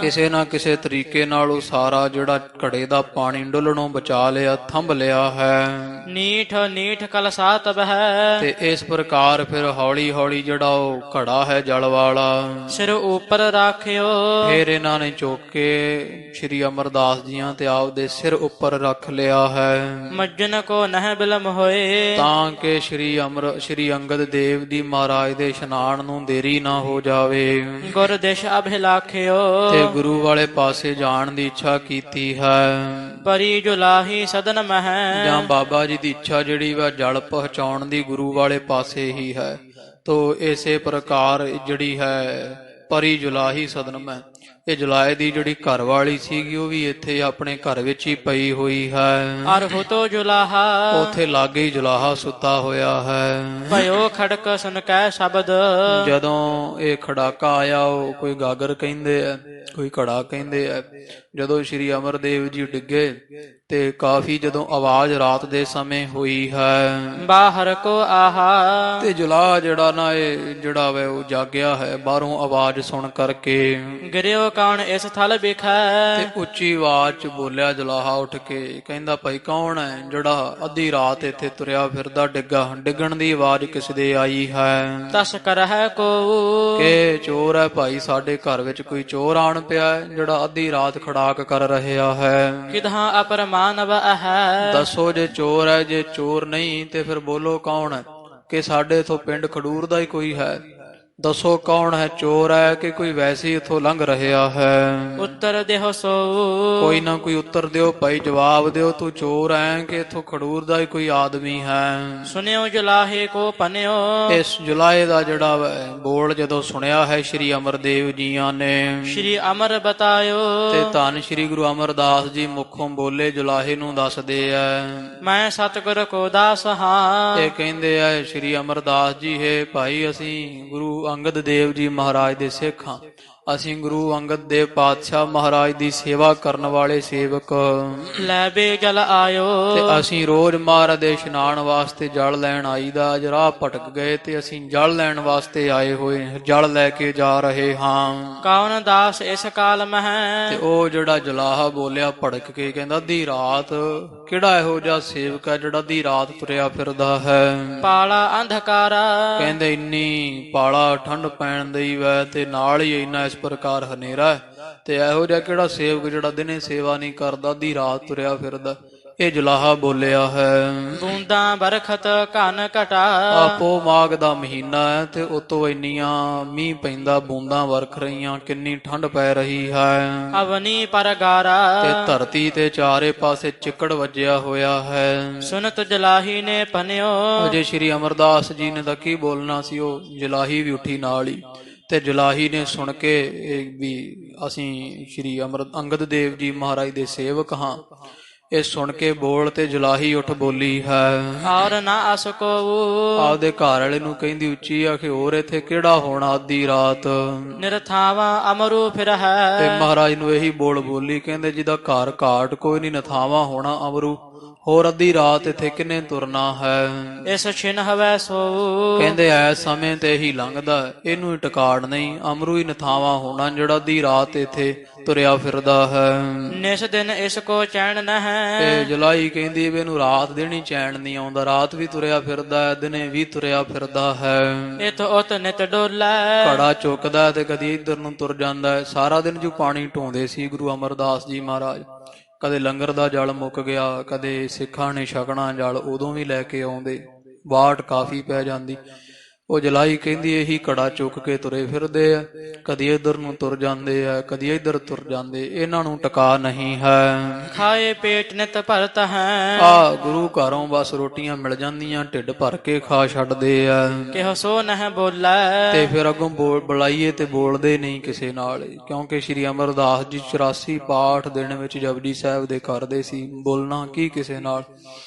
ਕਿਸੇ ਨਾ ਕਿਸੇ ਤਰੀਕੇ ਨਾਲ ਉਹ ਸਾਰਾ ਜਿਹੜਾ ਘੜੇ ਦਾ ਪਾਣੀ ਡੁੱਲਣੋਂ ਬਚਾ ਲਿਆ, ਥੰਭ ਲਿਆ ਹੈ। ਨੀਠ ਨੀਠ ਕਲਸਾ ਤਬਹਿ ਤੇ ਇਸ ਪ੍ਰਕਾਰ ਫਿਰ ਹੌਲੀ ਹੌਲੀ ਜਿਹੜਾ ਉਹ ਘੜਾ ਹੈ ਜਲ ਵਾਲਾ, ਸਿਰ ਉਪਰ ਰਾਖਿਓ ਫਿਰ ਇਹਨਾਂ ਨੇ ਚੁੱਕ ਕੇ ਸ੍ਰੀ ਅਮਰਦਾਸ ਜੀਆਂ ਤੇ ਆਪਦੇ ਸਿਰ ਉੱਪਰ ਰੱਖ ਲਿਆ ਹੈ, ਮੱਜਨ ਕੋ ਨਹਿ ਬਿਲਮ ਹੋਏ। ਤਾਂ ਕਿ ਸ੍ਰੀ ਅੰਗਦ ਦੇਵ ਦੀ ਮਹਾਰਾਜ ਦੇ ਇਸ਼ਨਾਨ ਨੂੰ ਦੇਰੀ ਨਾ ਹੋ ਜਾਵੇ। ਗੁਰ ਦਿਸ਼ ਅਭਿਲਾਖਿਓ ਤੇ ਗੁਰੂ ਵਾਲੇ ਪਾਸੇ ਜਾਣ ਦੀ ਇੱਛਾ ਕੀਤੀ ਹੈ, ਪਰੀ ਜੁਲਾਹੀ ਸਦਨ ਮਹਿ। ਜਾਂ ਬਾਬਾ ਜੀ ਦੀ ਇੱਛਾ ਜਿਹੜੀ ਵਾ ਜਲ ਪਹੁੰਚਾਉਣ ਦੀ ਗੁਰੂ ਵਾਲੇ ਪਾਸੇ ਹੀ ਹੈ। ਤੋ ਇਸੇ ਪ੍ਰਕਾਰ ਜਿਹੜੀ ਹੈ ਪਰੀ ਜੁਲਾਹੀ ਸਦਨ ਮੈਂ, ਇਹ ਜੁਲਾਏ ਦੀ ਜਿਹੜੀ ਘਰ ਵਾਲੀ ਸੀਗੀ ਉਹ ਵੀ ਇੱਥੇ ਆਪਣੇ ਘਰ ਵਿੱਚ ਹੀ ਪਈ ਹੋਈ ਹੈ। ਅਰ ਹੁਤੋ ਜੁਲਾਹਾ ਉੱਥੇ ਲਾਗੇ ਹੀ ਜੁਲਾਹਾ ਸੁੱਤਾ ਹੋਇਆ ਹੈ। ਭਇਓ ਖੜਕ ਸੁਨ ਕੈ ਸ਼ਬਦ ਜਦੋਂ ਇਹ ਖੜਾਕਾ ਆਇਆ, ਉਹ ਕੋਈ ਗਾਗਰ ਕਹਿੰਦੇ ਆ, ਕੋਈ ਘੜਾ ਕਹਿੰਦੇ ਆ। ਜਦੋਂ ਸ੍ਰੀ ਅਮਰਦੇਵ ਜੀ ਡਿੱਗੇ ਤੇ ਕਾਫੀ ਜਦੋਂ ਆਵਾਜ਼ ਰਾਤ ਦੇ ਸਮੇਂ ਹੋਈ ਹੈ, ਬਾਹਰ ਕੋ ਆਹਾ ਤੇ ਜੁਲਾਹਾ ਜਿਹੜਾ ਨਾ ਇਹ ਜਿਹੜਾ ਵੇ ਉਹ ਜਾਗਿਆ ਹੈ ਬਾਹਰੋਂ ਆਵਾਜ਼ ਸੁਣ ਕਰਕੇ। ਗਿਰਿਓ ਕੌਣ ਇਸ ਥਲ ਬਿਖੈ ਤੇ ਉੱਚੀ ਆਵਾਜ਼ ਚ ਬੋਲਿਆ ਜੁਲਾਹਾ ਉੱਠ ਕੇ, ਕਹਿੰਦਾ ਭਾਈ ਕੌਣ ਹੈ ਜਿਹੜਾ ਅੱਧੀ ਰਾਤ ਇੱਥੇ ਤੁਰਿਆ ਫਿਰਦਾ ਡਿੱਗਾ? ਡਿੱਗਣ ਦੀ ਆਵਾਜ਼ ਕਿਸ ਦੇ ਆਈ ਹੈ? ਤਸ ਕਰਹਿ ਕੋ ਕਿ ਚੋਰ ਹੈ ਭਾਈ, ਸਾਡੇ ਘਰ ਵਿੱਚ ਕੋਈ ਚੋਰ ਆਣ ਪਿਆ ਹੈ ਜਿਹੜਾ ਅੱਧੀ ਰਾਤ ਖੜਾਕ ਕਰ ਰਿਹਾ ਹੈ। ਕਿਦਹਾ ਅਪਰਮਾਨਵ ਹੈ ਦੱਸੋ ਜੇ ਚੋਰ ਹੈ, ਜੇ ਚੋਰ ਨਹੀਂ ਤੇ ਫਿਰ ਬੋਲੋ ਕੌਣ ਹੈ? ਕਿ ਸਾਡੇ ਇਥੋਂ ਪਿੰਡ ਖਡੂਰ ਦਾ ਹੀ ਕੋਈ ਹੈ, ਦੱਸੋ ਕੌਣ ਹੈ? ਚੋਰ ਹੈ ਕਿ ਕੋਈ ਵੈਸੇ ਇਥੋਂ ਲੰਘ ਰਿਹਾ ਹੈ? ਉੱਤਰ ਦੇਹੁ ਸੋ ਕੋਈ ਨਾ ਕੋਈ ਉੱਤਰ ਦਿਓ ਭਾਈ, ਜਵਾਬ ਦਿਓ, ਤੂੰ ਚੋਰ ਹੈ ਕਿ ਇਥੋਂ ਖਡੂਰ ਦਾ ਹੀ ਕੋਈ ਆਦਮੀ ਹੈ? ਸੁਨਿਓ ਜੁਲਾਹੇ ਕੋ ਪਨਿਓ ਇਸ ਜੁਲਾਏ ਦਾ ਜਿਹੜਾ ਬੋਲ ਜਦੋਂ ਸੁਣਿਆ ਹੈ ਸ੍ਰੀ ਅਮਰਦੇਵ ਜੀਆਂ ਨੇ, ਸ਼੍ਰੀ ਅਮਰ ਬਤਾਇਓ ਤੇ ਧੰਨ ਸ੍ਰੀ ਗੁਰੂ ਅਮਰਦਾਸ ਜੀ ਮੁਖੋਂ ਬੋਲੇ ਜੁਲਾਹੇ ਨੂੰ ਦੱਸਦੇ ਆ। ਮੈਂ ਸਤਿਗੁਰ ਕੋ ਦਾਸ ਹਾਂ। ਇਹ ਕਹਿੰਦੇ ਆ ਸ੍ਰੀ ਅਮਰਦਾਸ ਜੀ, ਹੈ ਭਾਈ ਅਸੀਂ ਗੁਰੂ ਅੰਗਦ ਦੇਵ ਜੀ ਮਹਾਰਾਜ ਦੇ ਸਿੱਖ ਹਾਂ, ਅਸੀਂ ਗੁਰੂ ਅੰਗਦ ਦੇਵ ਪਾਤਸ਼ਾਹ ਮਹਾਰਾਜ ਦੀ ਸੇਵਾ ਕਰਨ ਵਾਲੇ ਸੇਵਕ। ਲੈ ਬੇ ਜਲ ਆਇਓ ਤੇ ਅਸੀਂ ਰੋਜ਼ ਮਹਾਰਾਜ ਦੇ ਇਸ਼ਨਾਨ ਵਾਸਤੇ ਜਲ ਲੈਣ ਆਈਦਾ, ਅੱਜ ਰਾਹ ਭਟਕ ਗਏ ਤੇ ਅਸੀਂ ਜਲ ਲੈਣ ਵਾਸਤੇ ਆਏ ਹੋਏ, ਜਲ ਲੈ ਕੇ ਜਾ ਰਹੇ ਹਾਂ। ਕੌਣ ਦਾਸ ਇਸ ਕਾਲ ਮਹਿ ਤੇ ਉਹ ਜਿਹੜਾ ਜੁਲਾਹਾ ਬੋਲਿਆ ਭੜਕ ਕੇ, ਕਹਿੰਦਾ ਅੱਧੀ ਰਾਤ ਕਿਹੜਾ ਇਹੋ ਜਿਹਾ ਸੇਵਕ ਹੈ ਜਿਹੜਾ ਅੱਧੀ ਰਾਤ ਤੁਰਿਆ ਫਿਰਦਾ ਹੈ? ਪਾਲਾ ਅੰਧਕਾਰਾ ਕਹਿੰਦੇ ਇੰਨੀ ਪਾਲਾ ਠੰਡ ਪੈਣ ਦਈ ਵੈ ਤੇ ਨਾਲ ਹੀ ਇੰਨਾ ਇਸ ਪ੍ਰਕਾਰ ਹਨੇਰਾ, ਤੇ ਇਹੋ ਜਿਹਾ ਕਿਹੜਾ ਸੇਵਕ ਜਿਹੜਾ ਦਿਨੇ ਸੇਵਾ ਨਹੀਂ ਕਰਦਾ, ਅੱਧੀ ਰਾਤ ਤੁਰਿਆ ਫਿਰਦਾ? ਇਹ ਜੁਲਾਹਾ ਬੋਲਿਆ ਹੈ। ਬੂੰਦਾਂ ਬਰਖਤ ਘਨ ਘਟਾ ਆਪੋ ਮਾਘ ਦਾ ਮਹੀਨਾ ਹੈ ਤੇ ਉਤੋਂ ਇੰਨੀਆਂ ਮੀਂਹ ਪੈਂਦਾ, ਬੂੰਦਾਂ ਵਰਖ ਰਹੀਆਂ, ਕਿੰਨੀ ਠੰਡ ਪੈ ਰਹੀ ਹੈ। ਅਵਨੀ ਪਰਗਾਰਾ ਤੇ ਧਰਤੀ ਤੇ ਚਾਰੇ ਪਾਸੇ ਚਿੱਕੜ ਵੱਜਿਆ ਹੋਇਆ ਹੈ। ਸੁਨਤ ਜਲਾਹੀ ਨੇ ਪਨਿਓ ਅਜੇ ਸ੍ਰੀ ਅਮਰਦਾਸ ਜੀ ਨੇ ਤਾਂ ਕੀ ਬੋਲਣਾ ਸੀ, ਉਹ ਜੁਲਾਹੀ ਵੀ ਉੱਠੀ ਨਾਲ ਹੀ। ਤੇ ਜੁਲਾਹੀ ਨੇ ਸੁਣ ਕੇ ਵੀ ਅਸੀਂ ਸ੍ਰੀ ਅੰਗਦ ਦੇਵ ਜੀ ਮਹਾਰਾਜ ਦੇ ਸੇਵਕ ਹਾਂ, ਇਹ ਸੁਣ ਕੇ ਬੋਲ ਤੇ ਜੁਲਾਹੀ ਉੱਠ ਬੋਲੀ ਹੈ। ਔਰ ਨਾ ਅਸਕੋ ਆਪਦੇ ਘਰ ਵਾਲੇ ਨੂੰ ਕਹਿੰਦੀ ਉੱਚੀ ਆ ਕਿ ਹੋਰ ਇੱਥੇ ਕਿਹੜਾ ਹੋਣਾ ਅੱਧੀ ਰਾਤ? ਨਿਰਥਾਵਾ ਅਮਰੂ ਫਿਰ ਹੈ। ਤੇ ਮਹਾਰਾਜ ਨੂੰ ਇਹੀ ਬੋਲ ਬੋਲੀ, ਕਹਿੰਦੇ ਜਿਹਦਾ ਘਰ ਘਾਟ ਕੋਈ ਨਹੀਂ, ਨਥਾਵਾ ਹੋਣਾ ਅਮਰੂ, ਹੋਰ ਅੱਧੀ ਰਾਤ ਇੱਥੇ ਕਿੰਨੇ ਤੁਰਨਾ ਹੈ? ਇਸ ਛਿਨ ਹਵੈ ਸੋ ਕਹਿੰਦੇ ਐ ਸਮੇਂ ਤੇ ਹੀ ਲੰਘਦਾ, ਇਹਨੂੰ ਹੀ ਟਿਕਾੜ ਨਹੀਂ, ਅਮਰੂ ਹੀ ਨਥਾਵਾ ਹੋਣਾ ਜਿਹੜਾ ਅੱਧੀ ਰਾਤ ਇੱਥੇ ਤੁਰਿਆ ਫਿਰਦਾ ਹੈ। ਨਿਸ ਦਿਨ ਇਸ ਕੋ ਚੈਨ ਨ ਹੈ। ਤੇ ਜੁਲਾਈ ਕਹਿੰਦੀ ਵੀ ਇਹਨੂੰ ਰਾਤ ਦਿਨ ਹੀ ਚੈਨ ਨਹੀਂ ਆਉਂਦਾ, ਰਾਤ ਵੀ ਤੁਰਿਆ ਫਿਰਦਾ ਹੈ, ਦਿਨੇ ਵੀ ਤੁਰਿਆ ਫਿਰਦਾ ਹੈ। ਇਤ ਉਤ ਨਿਤ ਡੋਲੇ ਘੜਾ ਚੁੱਕਦਾ ਤੇ ਕਦੀ ਇੱਧਰ ਨੂੰ ਤੁਰ ਜਾਂਦਾ ਹੈ। ਸਾਰਾ ਦਿਨ ਜੋ ਪਾਣੀ ਢੋਂਦੇ ਸੀ ਗੁਰੂ ਅਮਰਦਾਸ ਜੀ ਮਹਾਰਾਜ, ਕਦੇ ਲੰਗਰ ਦਾ ਜਲ ਮੁੱਕ ਗਿਆ, ਕਦੇ ਸਿੱਖਾਂ ਨੇ ਛਕਣਾ ਜਲ, ਉਦੋਂ ਵੀ ਲੈ ਕੇ ਆਉਂਦੇ, ਬਾਟ ਕਾਫੀ ਪੈ ਜਾਂਦੀ। ਉਹ ਜੁਲਾਈ ਕਹਿੰਦੀ ਇਹੀ ਘੜਾ ਚੁੱਕ ਕੇ ਤੁਰੇ ਫਿਰਦੇ ਆ, ਕਦੀ ਇੱਧਰ ਨੂੰ ਤੁਰ ਜਾਂਦੇ ਆ, ਕਦੀ ਇੱਧਰ ਤੁਰ ਜਾਂਦੇ, ਇਹਨਾਂ ਨੂੰ ਟਿਕਾ ਨਹੀਂ ਹੈ। ਖਾਏ ਪੇਟ ਨਿਤ ਭਰਤ ਹੈ। ਆ ਗੁਰੂ ਘਰੋਂ ਬਸ ਰੋਟੀਆਂ ਮਿਲ ਜਾਂਦੀਆਂ, ਢਿੱਡ ਭਰ ਕੇ ਖਾ ਛੱਡਦੇ ਆ। ਕਿਹ ਸੋ ਨਹਿ ਬੋਲੇ ਤੇ ਫਿਰ ਅੱਗੋਂ ਬੁਲਾਈਏ ਤੇ ਬੋਲਦੇ ਨਹੀਂ ਕਿਸੇ ਨਾਲ, ਕਿਉਂਕਿ ਸ੍ਰੀ ਅਮਰਦਾਸ ਜੀ 84 ਪਾਠ ਦਿਨ ਵਿੱਚ ਜਪਜੀ ਸਾਹਿਬ ਦੇ ਕਰਦੇ ਸੀ, ਬੋਲਣਾ ਕੀ ਕਿਸੇ ਨਾਲ।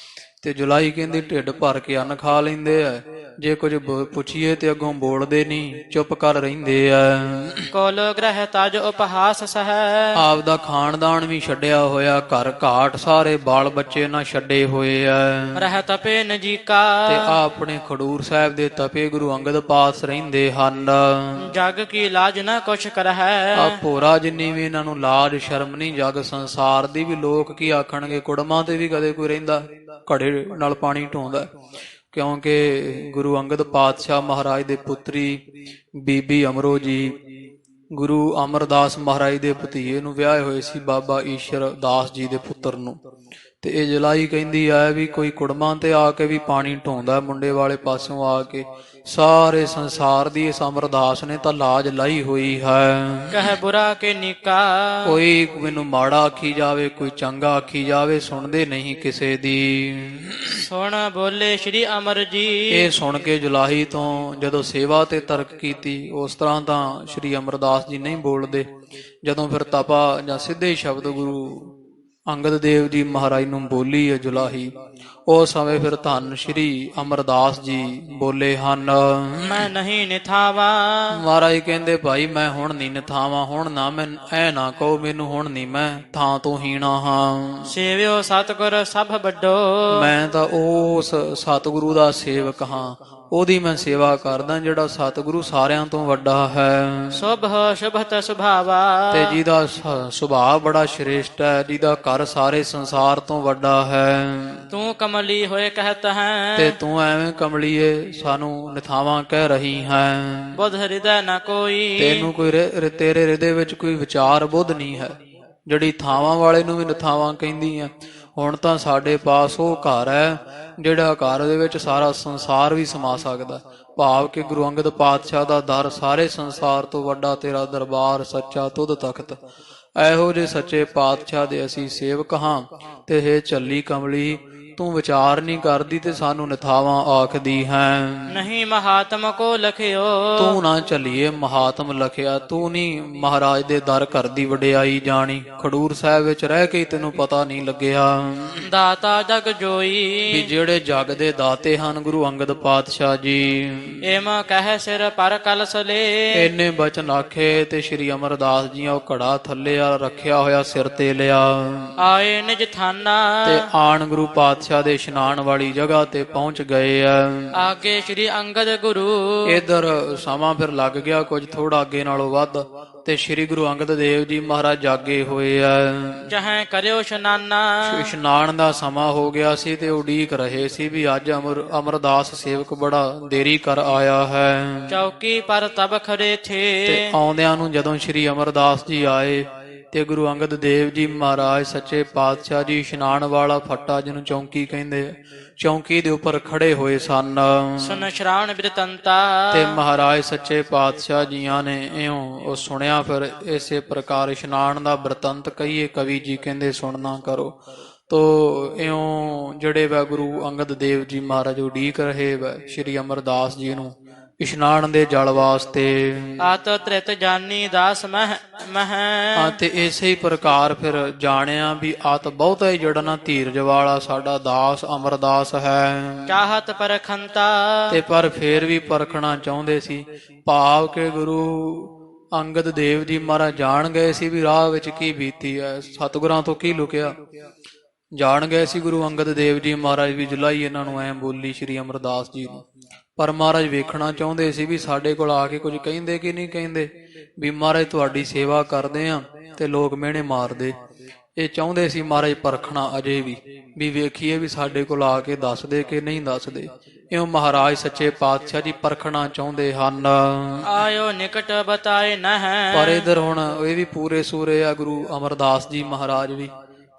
ਤੇ ਜੁਲਾਈ ਕਹਿੰਦੀ ਢਿੱਡ ਭਰ ਕੇ ਅੰਨ ਖਾ ਲੈਂਦੇ ਐ, ਜੇ ਕੁਝ ਪੁੱਛੀਏ ਤੇ ਅੱਗੋਂ ਬੋਲਦੇ ਨਹੀਂ, ਚੁੱਪ ਕਰ ਰਹਿੰਦੇ ਐ। ਕੁਲ ਗ੍ਰਹਿ ਤਜ ਉਪਹਾਸ ਸਹੈ। ਆਪ ਦਾ ਖਾਨਦਾਨ ਵੀ ਛੱਡਿਆ ਹੋਇਆ, ਘਰ ਘਾਟ ਸਾਰੇ ਬਾਲ ਬੱਚੇ ਨਾ ਛੱਡੇ ਹੋਏ ਐ। ਰਹਿ ਤਪੇ ਨਜੀਕਾ। ਤੇ ਆ ਆਪਣੇ ਖਡੂਰ ਸਾਹਿਬ ਦੇ ਤਪੇ ਗੁਰੂ ਅੰਗਦ ਪਾਸ ਰਹਿੰਦੇ ਹਨ। ਜਗ ਕੀ ਲਾਜ ਨ ਕੁਛ ਕਰਹਿ। ਆ ਭੋਰਾ ਜਿੰਨੀ ਵੀ ਇਹਨਾਂ ਨੂੰ ਲਾਜ ਸ਼ਰਮ ਨਹੀਂ, ਜਗ ਸੰਸਾਰ ਦੀ ਵੀ ਲੋਕ ਕੀ ਆਖਣਗੇ। ਕੁੜਮਾਂ ਤੇ ਵੀ ਕਦੇ ਕੋਈ ਰਹਿੰਦਾ ਘੜੇ ਨਾਲ ਪਾਣੀ ਢੋਂਦਾ, ਕਿਉਂਕਿ ਗੁਰੂ ਅੰਗਦ ਪਾਤਸ਼ਾਹ ਮਹਾਰਾਜ ਦੇ ਪੁੱਤਰੀ ਬੀਬੀ ਅਮਰੋ ਜੀ ਗੁਰੂ ਅਮਰਦਾਸ ਮਹਾਰਾਜ ਦੇ ਭਤੀਜੇ ਨੂੰ ਵਿਆਹੇ ਹੋਏ ਸੀ, ਬਾਬਾ ਈਸ਼ਰ ਦਾਸ ਜੀ ਦੇ ਪੁੱਤਰ ਨੂੰ। ਤੇ ਇਹ ਜਲਾਈ ਕਹਿੰਦੀ ਆ ਵੀ ਕੋਈ ਕੁੜਮਾਂ ਤੇ ਆ ਕੇ ਵੀ ਪਾਣੀ ਢੋਂਦਾ ਮੁੰਡੇ ਵਾਲੇ ਪਾਸੋਂ ਆ ਕੇ। ਸਾਰੇ ਸੰਸਾਰ ਦੀ ਇਸ ਅਮਰਦਾਸ ਨੇ ਤਾਂ ਲਾਜ ਲਾਈ ਹੋਈ ਹੈ। ਕਹਿ ਬੁਰਾ ਕੇ ਨੀਕਾ। ਕੋਈ ਮੈਨੂੰ ਮਾੜਾ ਆਖੀ ਜਾਵੇ, ਕੋਈ ਚੰਗਾ ਆਖੀ ਜਾਵੇ, ਸੁਣਦੇ ਨਹੀਂ ਕਿਸੇ ਦੀ। ਸੁਣ ਬੋਲੇ ਸ਼੍ਰੀ ਅਮਰ ਜੀ। ਇਹ ਸੁਣ ਕੇ ਜੁਲਾਹੀ ਤੋਂ ਜਦੋਂ ਸੇਵਾ ਤੇ ਤਰਕ ਕੀਤੀ, ਉਸ ਤਰ੍ਹਾਂ ਤਾਂ ਸ਼੍ਰੀ ਅਮਰਦਾਸ ਜੀ ਨਹੀਂ ਬੋਲਦੇ। ਜਦੋਂ ਫਿਰ ਤਪਾ ਜਾਂ ਸਿੱਧੇ ਸ਼ਬਦ ਗੁਰੂ ਅੰਗਦ ਦੇਵ ਜੀ ਮਹਾਰਾਜ ਨੂੰ ਬੋਲੀ ਹੈ ਜੁਲਾਹੀ, ਉਸ ਸਮੇਂ ਫਿਰ ਧੰਨ ਸ਼੍ਰੀ ਅਮਰਦਾਸ ਜੀ ਬੋਲੇ ਹਨ, ਮੈਂ ਨਹੀਂ ਨਿਥਾਵਾ। ਮਹਾਰਾਜ ਕਹਿੰਦੇ ਭਾਈ ਮੈਂ ਹੁਣ ਨਹੀਂ ਨਿਥਾਵਾਂ, ਹੁਣ ਨਾ ਮੈਂ ਐ ਨਾ ਕਹੋ ਮੈਨੂੰ, ਹੁਣ ਨਹੀਂ ਮੈਂ ਥਾਂ ਤੋਂ ਹੀਣਾ ਹਾਂ। ਸੇਵਿਓ ਸਤਿਗੁਰ ਸਭ ਵੱਡੋ। ਮੈਂ ਤਾਂ ਉਸ ਸਤਿਗੁਰੂ ਦਾ ਸੇਵਕ ਹਾਂ, ਉਹਦੀ ਮੈਂ ਸੇਵਾ ਕਰਦਾ ਜਿਹੜਾ ਸਤਿਗੁਰੂ ਸਾਰਿਆਂ ਤੋਂ ਵੱਡਾ ਹੈ। ਸੁਭ ਸ਼ੁਭਤ ਸੁਭਾਵਾ। ਤੇ ਜਿਹਦਾ ਸੁਭਾਅ ਬੜਾ ਸ਼੍ਰੇਸ਼ਟ ਹੈ, ਜਿਹਦਾ ਘਰ ਸਾਰੇ ਸੰਸਾਰ ਤੋਂ ਵੱਡਾ ਹੈ। ਤੂੰ ਕਮਲੀ ਹੋਏ ਕਹਿਤ ਹੈ। ਤੇ ਤੂੰ ਐਵੇਂ ਕਮਲੀਏ ਸਾਨੂੰ ਨਿਥਾਵਾਂ ਕਹਿ ਰਹੀ ਹੈ। ਬੁੱਧ ਹਿਰਦੈ ਨ ਕੋਈ। ਤੈਨੂੰ ਕੋਈ ਤੇਰੇ ਹਿਰਦੇ ਵਿੱਚ ਕੋਈ ਵਿਚਾਰ ਬੁੱਧ ਨਹੀਂ ਹੈ, ਜਿਹੜੀ ਥਾਵਾਂ ਵਾਲੇ ਨੂੰ ਵੀ ਨਿਥਾਵਾਂ ਕਹਿੰਦੀ ਆ। ਹੁਣ ਤਾਂ ਸਾਡੇ ਪਾਸ ਉਹ ਘਰ ਹੈ ਜਿਹੜਾ ਘਰ ਦੇ ਵਿੱਚ ਸਾਰਾ ਸੰਸਾਰ ਵੀ ਸਮਾ ਸਕਦਾ, ਭਾਵ ਕਿ ਗੁਰੂ ਅੰਗਦ ਪਾਤਸ਼ਾਹ ਦਾ ਦਰ ਸਾਰੇ ਸੰਸਾਰ ਤੋਂ ਵੱਡਾ, ਤੇਰਾ ਦਰਬਾਰ ਸੱਚਾ ਤੁਧ ਤਖਤ। ਇਹੋ ਜਿਹੇ ਸੱਚੇ ਪਾਤਸ਼ਾਹ ਦੇ ਅਸੀਂ ਸੇਵਕ ਹਾਂ। ਤੇ ਹੇ ਚੱਲੀ ਕਮਲੀ, ਤੂੰ ਵਿਚਾਰ ਨਹੀਂ ਕਰਦੀ ਤੇ ਸਾਨੂੰ ਨਿਥਾਵਾਂ ਆਖਦੀ ਹੈ। ਨਹੀਂ ਮਹਾਤਮ ਕੋ ਲਖਿਓ। ਤੂੰ ਨਾ ਚੱਲੀਏ ਮਹਾਤਮ ਲਖਿਆ, ਤੂੰ ਨਹੀਂ ਮਹਾਰਾਜ ਦੇ ਦਰ ਘਰ ਦੀ ਵਡਿਆਈ ਜਾਣੀ। ਖਡੂਰ ਸਾਹਿਬ ਵਿੱਚ ਰਹਿ ਕੇ ਤੈਨੂੰ ਪਤਾ ਨਹੀਂ ਲੱਗਿਆ ਦਾਤਾ ਜਗ ਜੋਈ। ਵੀ ਜਿਹੜੇ ਜਗ ਦੇ ਦਾਤੇ ਹਨ ਗੁਰੂ ਅੰਗਦ ਪਾਤਸ਼ਾਹ ਜੀ। ਏਮ ਕਹਿ ਸਿਰ ਪਰ ਕਲਸ ਲੈ। ਇੰਨੇ ਬਚਨ ਆਖੇ ਤੇ ਸ਼੍ਰੀ ਅਮਰਦਾਸ ਜੀ ਉਹ ਘੜਾ ਥੱਲੇ ਆ ਰੱਖਿਆ ਹੋਇਆ ਸਿਰ ਤੇ ਲਿਆ। ਆਏ ਨਿਜ ਥਾਨਾ। ਤੇ ਆਣ ਗੁਰੂ ਪਾਤਸ਼ਾਹ ਦੇ ਇਸ਼ਨਾਨ ਵਾਲੀ ਜਗ੍ਹਾ ਤੇ ਪਹੁੰਚ ਗਏ ਆ। ਆਗੇ ਸ਼੍ਰੀ ਅੰਗਦ ਗੁਰੂ। ਇਧਰ ਸਮਾਂ ਫਿਰ ਲੱਗ ਗਿਆ ਕੁਝ ਥੋੜਾ ਅੱਗੇ ਨਾਲੋਂ ਵੱਧ, ਤੇ ਸ਼੍ਰੀ ਗੁਰੂ ਅੰਗਦ ਦੇਵ ਜੀ ਮਹਾਰਾਜ ਜਾਗੇ ਹੋਏ ਆ। ਚਾਹੇ ਕਰਿਓ ਇਸ਼ਨਾਨਾ। ਇਸ਼ਨਾਨ ਦਾ ਸਮਾਂ ਹੋ ਗਿਆ ਸੀ ਤੇ ਉਡੀਕ ਰਹੇ ਸੀ ਵੀ ਅੱਜ ਅਮਰਦਾਸ ਸੇਵਕ ਬੜਾ ਦੇਰੀ ਕਰ ਆਇਆ ਹੈ। ਚੌਕੀ ਪਰ ਤਬ ਖੜੇ ਥੇ। ਤੇ ਆਉਂਦਿਆਂ ਨੂੰ ਜਦੋਂ ਸ਼੍ਰੀ ਅਮਰਦਾਸ ਜੀ ਆਏ ਤੇ ਗੁਰੂ ਅੰਗਦ ਦੇਵ ਜੀ ਮਹਾਰਾਜ ਸੱਚੇ ਪਾਤਸ਼ਾਹ ਜੀ ਇਸ਼ਨਾਨ ਵਾਲਾ ਫੱਟਾ ਜਿਹਨੂੰ ਚੌਂਕੀ ਕਹਿੰਦੇ, ਚੌਂਕੀ ਦੇ ਉੱਪਰ ਖੜੇ ਹੋਏ ਸਨ। ਸੁਨ ਸ਼ਰਾਵਣ ਬਿਰਤੰਤਾ। ਤੇ ਮਹਾਰਾਜ ਸੱਚੇ ਪਾਤਸ਼ਾਹ ਜੀਆਂ ਨੇ ਇਉਂ ਉਹ ਸੁਣਿਆ। ਫਿਰ ਇਸੇ ਪ੍ਰਕਾਰ ਇਸ਼ਨਾਨ ਦਾ ਬ੍ਰਿਤੰਤ ਕਹੀਏ, ਕਵੀ ਜੀ ਕਹਿੰਦੇ ਸੁਣਨਾ ਕਰੋ। ਤੋ ਇਉਂ ਜਿਹੜੇ ਵਾ ਗੁਰੂ ਅੰਗਦ ਦੇਵ ਜੀ ਮਹਾਰਾਜ ਉਡੀਕ ਰਹੇ ਵਾ ਸ਼੍ਰੀ ਅਮਰਦਾਸ ਜੀ ਨੂੰ ਇਸ਼ਨਾਨ ਦੇ ਜਲ ਵਾਸਤੇ। ਆਤ ਤ੍ਰਿਤ ਜਾਨੀ ਦਾਸ ਮਹਿ। ਤੇ ਇਸੇ ਹੀ ਪ੍ਰਕਾਰ ਫਿਰ ਜਾਣਿਆ ਵੀ ਆਤ ਬਹੁਤਾ ਹੀ ਜਿਹੜਾ ਨਾ ਧੀਰਜ ਵਾਲਾ ਸਾਡਾ ਦਾਸ ਅਮਰਦਾਸ ਹੈ। ਚਾਹਤ ਪਰਖੰਤਾ। ਤੇ ਪਰ ਫੇਰ ਵੀ ਪਰਖਣਾ ਚਾਹੁੰਦੇ ਸੀ, ਭਾਵ ਕਿ ਗੁਰੂ ਅੰਗਦ ਦੇਵ ਜੀ ਮਹਾਰਾਜ ਜਾਣ ਗਏ ਸੀ ਵੀ ਰਾਹ ਵਿੱਚ ਕੀ ਬੀਤੀ ਹੈ, ਸਤਿਗੁਰਾਂ ਤੋਂ ਕੀ ਲੁਕਿਆ। ਜਾਣ ਗਏ ਸੀ ਗੁਰੂ ਅੰਗਦ ਦੇਵ ਜੀ ਮਹਾਰਾਜ ਵੀ ਜੁਲਾਈ ਇਹਨਾਂ ਨੂੰ ਐਂ ਬੋਲੀ ਸ਼੍ਰੀ ਅਮਰਦਾਸ ਜੀ ਨੂੰ। ਪਰ ਮਹਾਰਾਜ ਵੇਖਣਾ ਚਾਹੁੰਦੇ ਸੀ ਵੀ ਸਾਡੇ ਕੋਲ ਆ ਕੇ ਕੁਝ ਕਹਿੰਦੇ ਕਿ ਨਹੀਂ ਕਹਿੰਦੇ, ਵੀ ਮਹਾਰਾਜ ਤੁਹਾਡੀ ਸੇਵਾ ਕਰਦੇ ਆ ਤੇ ਲੋਕ ਮਿਹਣੇ ਮਾਰਦੇ। ਇਹ ਚਾਹੁੰਦੇ ਸੀ ਮਹਾਰਾਜ ਪਰਖਣਾ ਅਜੇ ਵੀ ਵੇਖੀਏ ਵੀ ਸਾਡੇ ਕੋਲ ਆ ਕੇ ਦੱਸਦੇ ਕਿ ਨਹੀਂ ਦੱਸਦੇ। ਇਉਂ ਮਹਾਰਾਜ ਸੱਚੇ ਪਾਤਸ਼ਾਹ ਜੀ ਪਰਖਣਾ ਚਾਹੁੰਦੇ ਹਨ। ਆਇਓ ਨਿਕਟ ਬਤਾਏ ਨਹਿ। ਪਰ ਇਧਰ ਹੁਣ ਇਹ ਵੀ ਪੂਰੇ ਸੂਰੇ ਆ, ਗੁਰੂ ਅਮਰਦਾਸ ਜੀ ਮਹਾਰਾਜ ਵੀ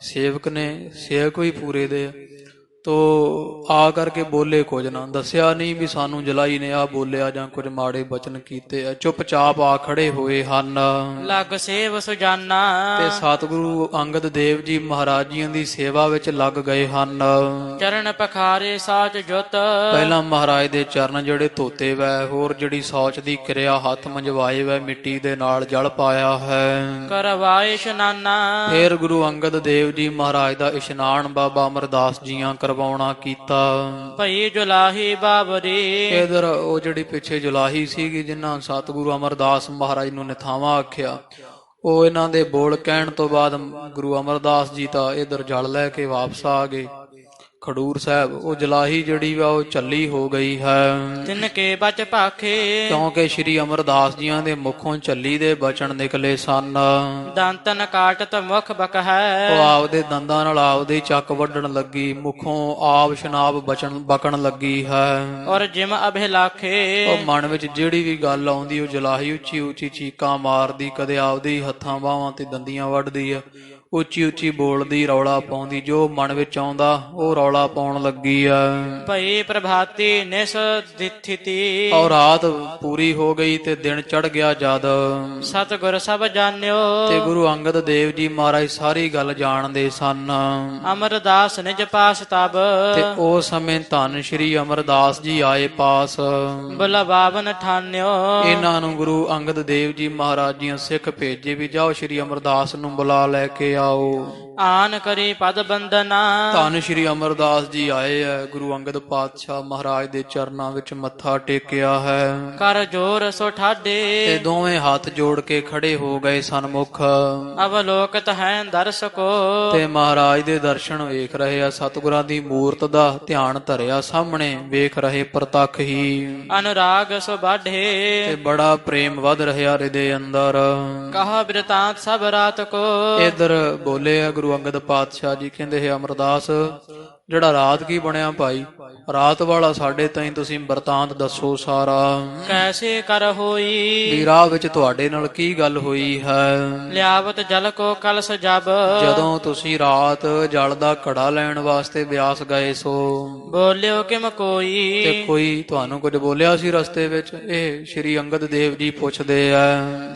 ਸੇਵਕ ਨੇ, ਸੇਵਕ ਵੀ ਪੂਰੇ ਦੇ। ਤੋ ਆ ਕਰਕੇ ਬੋਲੇ ਕੁਝ ਨਾ, ਦੱਸਿਆ ਨਹੀਂ ਵੀ ਸਾਨੂੰ ਜਲਾਈ ਨੇ ਆ ਬੋਲਿਆ ਜਾਂ ਕੁਝ ਮਾੜੇ ਬਚਨ ਕੀਤੇ ਆ। ਚੁੱਪਚਾਪ ਆ ਖੜੇ ਹੋਏ ਹਨ। ਲੱਗ ਸੇਵ ਸੁਜਾਨਾ। ਤੇ ਸਤਿਗੁਰੂ ਅੰਗਦ ਦੇਵ ਜੀ ਮਹਾਰਾਜ ਜੀਆਂ ਦੀ ਸੇਵਾ ਵਿੱਚ ਲੱਗ ਗਏ ਹਨ। ਚਰਨ ਪਖਾਰੇ ਸਾਚ ਜੁਤ। ਪਹਿਲਾਂ ਮਹਾਰਾਜ ਦੇ ਚਰਨ ਜਿਹੜੇ ਧੋਤੇ ਵੈ, ਹੋਰ ਜਿਹੜੀ ਸੌਚ ਦੀ ਕਿਰਿਆ ਹੱਥ ਮੰਜਵਾਏ ਵੈ, ਮਿੱਟੀ ਦੇ ਨਾਲ ਜਲ ਪਾਇਆ ਹੈ। ਕਰਵਾਏ ਇਸ਼ਨਾਨਾ। ਫਿਰ ਗੁਰੂ ਅੰਗਦ ਦੇਵ ਜੀ ਮਹਾਰਾਜ ਦਾ ਇਸ਼ਨਾਨ ਬਾਬਾ ਅਮਰਦਾਸ ਜੀਆਂ ਕਰਵਾਉਣਾ ਕੀਤਾ। ਭਈ ਜੁਲਾਹੀ ਬਾਬਰੀ ਇਧਰ ਉਹ ਜਿਹੜੀ ਪਿੱਛੇ ਜੁਲਾਹੀ ਸੀਗੀ ਜਿਨ੍ਹਾਂ ਸਤਿਗੁਰੂ ਅਮਰਦਾਸ ਮਹਾਰਾਜ ਨੂੰ ਨਿਥਾਵਾਂ ਆਖਿਆ, ਉਹ ਇਹਨਾਂ ਦੇ ਬੋਲ ਕਹਿਣ ਤੋਂ ਬਾਅਦ ਗੁਰੂ ਅਮਰਦਾਸ ਜੀ ਤਾਂ ਇਧਰ ਜਲ ਲੈ ਕੇ ਵਾਪਸ ਆ ਗਏ ਖਡੂਰ ਸਾਹਿਬ। ਉਹ ਜਲਾਹੀ ਜਿਹੜੀ ਵਾ ਉਹ ਝੱਲੀ ਹੋ ਗਈ ਹੈ, ਤਿਨ ਕੇ ਬਚ ਭਾਖੇ ਕਿਉਂਕਿ ਸ੍ਰੀ ਅਮਰਦਾਸ ਜੀਆਂ ਦੇ ਮੁਖੋਂ ਝੱਲੀ ਦੇ ਬਚਨ ਨਿਕਲੇ ਸਨ। ਦੰਤਨ ਕਾਟਤ ਮੁਖ ਬਕ ਹੈ ਉਹ ਆਪਦੇ ਦੰਦਾਂ ਨਾਲ ਆਪਦੇ ਚੱਕ ਵੱਢਣ ਲੱਗੀ, ਮੁਖੋਂ ਆਪ ਸ਼ਨਾਬ ਬਕਣ ਲੱਗੀ ਹੈ। ਔਰ ਜਿਮ ਅਭਿਲਾਖੇ ਉਹ ਮਨ ਵਿੱਚ ਜਿਹੜੀ ਵੀ ਗੱਲ ਆਉਂਦੀ ਉਹ ਜਲਾਹੀ ਉੱਚੀ ਉੱਚੀ ਚੀਕਾਂ ਮਾਰਦੀ, ਕਦੇ ਆਪਦੇ ਹੱਥਾਂ ਬਾਹਾਂ ਤੇ ਦੰਦੀਆਂ ਵੱਢਦੀ ਆ, ਉੱਚੀ ਉੱਚੀ ਬੋਲਦੀ, ਰੌਲਾ ਪਾਉਂਦੀ, ਜੋ ਮਨ ਵਿੱਚ ਆਉਂਦਾ ਉਹ ਰੌਲਾ ਪਾਉਣ ਲੱਗੀ ਆ। ਭਈ ਪ੍ਰਭਾਤੀ ਨਿਸ ਦਿਥਿਤੀ ਔਰ ਰਾਤ ਪੂਰੀ ਹੋ ਗਈ ਤੇ ਦਿਨ ਚੜ ਗਿਆ ਜਦ। ਸਤਿਗੁਰ ਸਭ ਜਾਣਿਓ ਤੇ ਗੁਰੂ ਅੰਗਦ ਦੇਵ ਜੀ ਮਹਾਰਾਜ ਸਾਰੀ ਗੱਲ ਜਾਣਦੇ ਸਨ। ਅਮਰਦਾਸ ਨਿਜ ਪਾਸ ਤਬ ਤੇ ਉਸ ਸਮੇਂ ਧੰਨ ਸ੍ਰੀ ਅਮਰਦਾਸ ਜੀ ਆਏ ਪਾਸ। ਬੁਲਵਾਵਨ ਠਾਨਿਓ ਇਹਨਾਂ ਨੂੰ ਗੁਰੂ ਅੰਗਦ ਦੇਵ ਜੀ ਮਹਾਰਾਜ ਜੀ ਸਿੱਖ ਭੇਜੇ ਵੀ ਜਾਓ ਸ੍ਰੀ ਅਮਰਦਾਸ ਨੂੰ ਬੁਲਾ ਲੈ ਕੇ ਆਓ। ਆਨ ਕਰੀ ਪਦ ਬੰਦਨਾ ਧੰਨ ਸ੍ਰੀ ਅਮਰਦਾਸ ਜੀ ਆਏ ਹੈ, ਗੁਰੂ ਅੰਗਦ ਪਾਤਸ਼ਾਹ ਮਹਾਰਾਜ ਦੇ ਚਰਨਾਂ ਵਿੱਚ ਮੱਥਾ ਟੇਕਿਆ ਹੈ। ਕਰ ਜੋਰ ਸੋ ਠਾਡੇ ਤੇ ਦੋਵੇਂ ਹੱਥ ਜੋੜ ਕੇ ਖੜੇ ਹੋ ਗਏ ਸਨਮੁਖ। ਅਵਲੋਕਤ ਹੈ ਦਰਸ਼ਕੋ ਤੇ ਮਹਾਰਾਜ ਦੇ ਦਰਸ਼ਨ ਵੇਖ ਰਹੇ ਆ, ਸਤਿਗੁਰਾਂ ਦੀ ਮੂਰਤ ਦਾ ਧਿਆਨ ਧਰਿਆ ਸਾਹਮਣੇ ਵੇਖ ਰਹੇ ਪ੍ਰਤੱਖ ਹੀ। ਅਨੁਰਾਗ ਸੋ ਬਾਢੇ ਤੇ ਬੜਾ ਪ੍ਰੇਮ ਵਧ ਰਿਹਾ ਹਿਰਦੇ ਅੰਦਰ। ਕਹਾ ਬਿਰਤਾਂਤ ਸਭ ਰਾਤ ਕੋ ਇਧਰ ਬੋਲੇ ਆ ਗੁਰੂ ਅੰਗਦ ਪਾਤਸ਼ਾਹ ਜੀ, ਕਹਿੰਦੇ ਹੈ ਅਮਰਦਾਸ ਜਿਹੜਾ ਰਾਤ ਕੀ ਬਣਿਆ ਭਾਈ, ਰਾਤ ਵਾਲਾ ਸਾਡੇ ਤਾਈਂ ਤੁਸੀਂ ਵਰਤਾਂਤ ਦੱਸੋ ਸਾਰਾ। ਕੈਸੇ ਕਰ ਹੋਈ ਵੀ ਰਾਹ ਵਿੱਚ ਤੁਹਾਡੇ ਨਾਲ ਕੀ ਗੱਲ ਹੋਈ ਹੈ। ਲਿਆਵਤ ਜਲ ਕੋ ਕਲਸ ਜਬ ਜਦੋਂ ਤੁਸੀਂ ਰਾਤ ਜਲ ਦਾ ਘੜਾ ਲੈਣ ਵਾਸਤੇ ਬਿਆਸ ਗਏ ਸੋ ਬੋਲਿਓ ਕਿਮ ਕੋਈ ਤੇ ਕੋਈ ਤੁਹਾਨੂੰ ਕੁਝ ਬੋਲਿਆ ਸੀ ਰਸਤੇ ਵਿੱਚ? ਇਹ ਸ੍ਰੀ ਅੰਗਦ ਦੇਵ ਜੀ ਪੁੱਛਦੇ ਆ।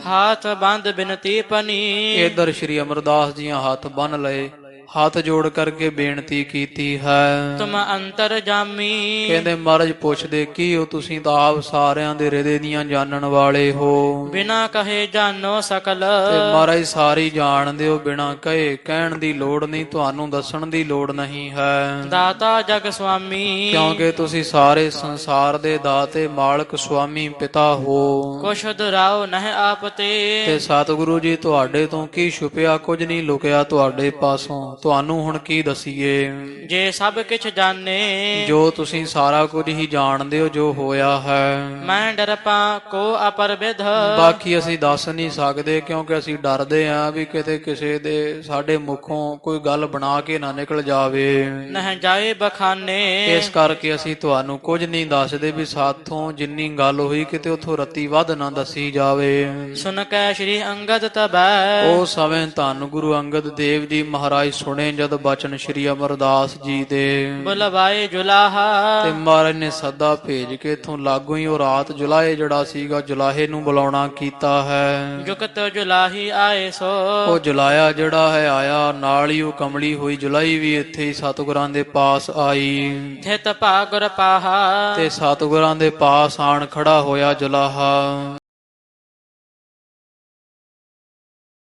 ਹਾਥ ਬੰਦ ਬਿਨਤੀ ਪਨੀ ਇਧਰ ਸ੍ਰੀ ਅਮਰਦਾਸ ਜੀਆਂ ਹੱਥ ਬੰਨ ਲਏ, ਹੱਥ ਜੋੜ ਕਰਕੇ ਬੇਨਤੀ ਕੀਤੀ ਹੈ। ਤੁਮ ਅੰਤਰ ਜਾਮੀ ਕਹਿੰਦੇ ਮਹਾਰਾਜ ਪੁੱਛਦੇ ਕੀ ਹੋ, ਤੁਸੀਂ ਤਾਂ ਆਪ ਸਾਰਿਆਂ ਦੇ ਹਿਰਦੇ ਦੀਆਂ ਜਾਣਨ ਵਾਲੇ ਹੋ। ਬਿਨਾ ਕਹੇ ਜਾਨੋ ਸਕਲ ਤੇ ਮਹਾਰਾਜ ਸਾਰੀ ਜਾਣਦੇ ਹੋ, ਬਿਨਾ ਕਹੇ ਕਹਿਣ ਦੀ ਲੋੜ ਨਹੀਂ, ਤੁਹਾਨੂੰ ਦੱਸਣ ਦੀ ਲੋੜ ਨਹੀਂ ਹੈ। ਦਾਤਾ ਜਗ ਸੁਆਮੀ ਕਿਉਂਕਿ ਤੁਸੀਂ ਸਾਰੇ ਸੰਸਾਰ ਦੇ ਦਾਤੇ ਮਾਲਕ ਸੁਆਮੀ ਪਿਤਾ ਹੋ। ਕੁਛ ਦੁਰਾਓ ਨਹਿ ਆਪ ਤੇ ਸਤਿਗੁਰੂ ਜੀ ਤੁਹਾਡੇ ਤੋਂ ਕੀ ਛੁਪਿਆ, ਕੁਝ ਨਹੀਂ ਲੁਕਿਆ ਤੁਹਾਡੇ ਪਾਸੋਂ, ਤੁਹਾਨੂੰ ਹੁਣ ਕੀ ਦਸੀਏ। ਜੇ ਸਭ ਕਿਛ ਜਾਣੇ ਜੋ ਤੁਸੀਂ ਸਾਰਾ ਕੁਝ ਹੀ ਜਾਣਦੇ ਹੋ ਜੋ ਹੋਇਆ ਹੈ। ਮੈਂ ਡਰਪਾ ਕੋ ਅਪਰ ਵਿਧ ਬਾਕੀ ਅਸੀਂ ਦੱਸ ਨਹੀਂ ਸਕਦੇ, ਕਿਉਂਕਿ ਅਸੀਂ ਡਰਦੇ ਹਾਂ ਵੀ ਕਿਤੇ ਕਿਸੇ ਦੇ ਸਾਡੇ ਮੁਖੋਂ ਕੋਈ ਗੱਲ ਬਣਾ ਕੇ ਨਾ ਨਿਕਲ ਜਾਵੇ। ਨਹਿ ਜਾਏ ਬਖਾਨੇ ਇਸ ਕਰਕੇ ਅਸੀਂ ਤੁਹਾਨੂੰ ਕੁਝ ਨਹੀਂ ਦੱਸਦੇ ਵੀ ਸਾਥੋਂ ਜਿੰਨੀ ਗੱਲ ਹੋਈ ਕਿਤੇ ਉਥੋਂ ਰੱਤੀ ਵੱਧ ਨਾ ਦੱਸੀ ਜਾਵੇ। ਸੁਨ ਕੈ ਸ਼੍ਰੀ ਅੰਗਦ ਤਬੈ ਉਹ ਸਮੇਂ ਧੰਨ ਗੁਰੂ ਅੰਗਦ ਦੇਵ ਜੀ ਮਹਾਰਾਜ ਸੁਣੇ ਜਦ ਬਚਨ ਸ੍ਰੀ ਅਮਰਦਾਸ ਜੀ ਦੇ। ਬੁਲਵਾਏ ਜੁਲਾਹਾ ਤੇ ਮਹਾਰਾਜ ਨੇ ਸੱਦਾ ਭੇਜ ਕੇ ਇਥੋਂ ਲਾਗੂ ਹੀ ਉਹ ਰਾਤ ਜੁਲਾਹੇ ਜਿਹੜਾ ਸੀਗਾ ਜੁਲਾਹੇ ਨੂੰ ਬੁਲਾਉਣਾ ਕੀਤਾ ਹੈ। ਜੁਗਤ ਜੁਲਾਹੀ ਆਏ ਸੋ ਉਹ ਜੁਲਾਇਆ ਜਿਹੜਾ ਹੈ ਆਇਆ, ਨਾਲ ਹੀ ਉਹ ਕਮਲੀ ਹੋਈ ਜੁਲਾਈ ਵੀ ਇੱਥੇ ਹੀ ਸਤਿਗੁਰਾਂ ਦੇ ਪਾਸ ਆਈ। ਥਿਤ ਭਾਗੁਰ ਪਾਹਾ ਤੇ ਸਤਿਗੁਰਾਂ ਦੇ ਪਾਸ ਆਣ ਖੜਾ ਹੋਇਆ ਜੁਲਾਹਾ।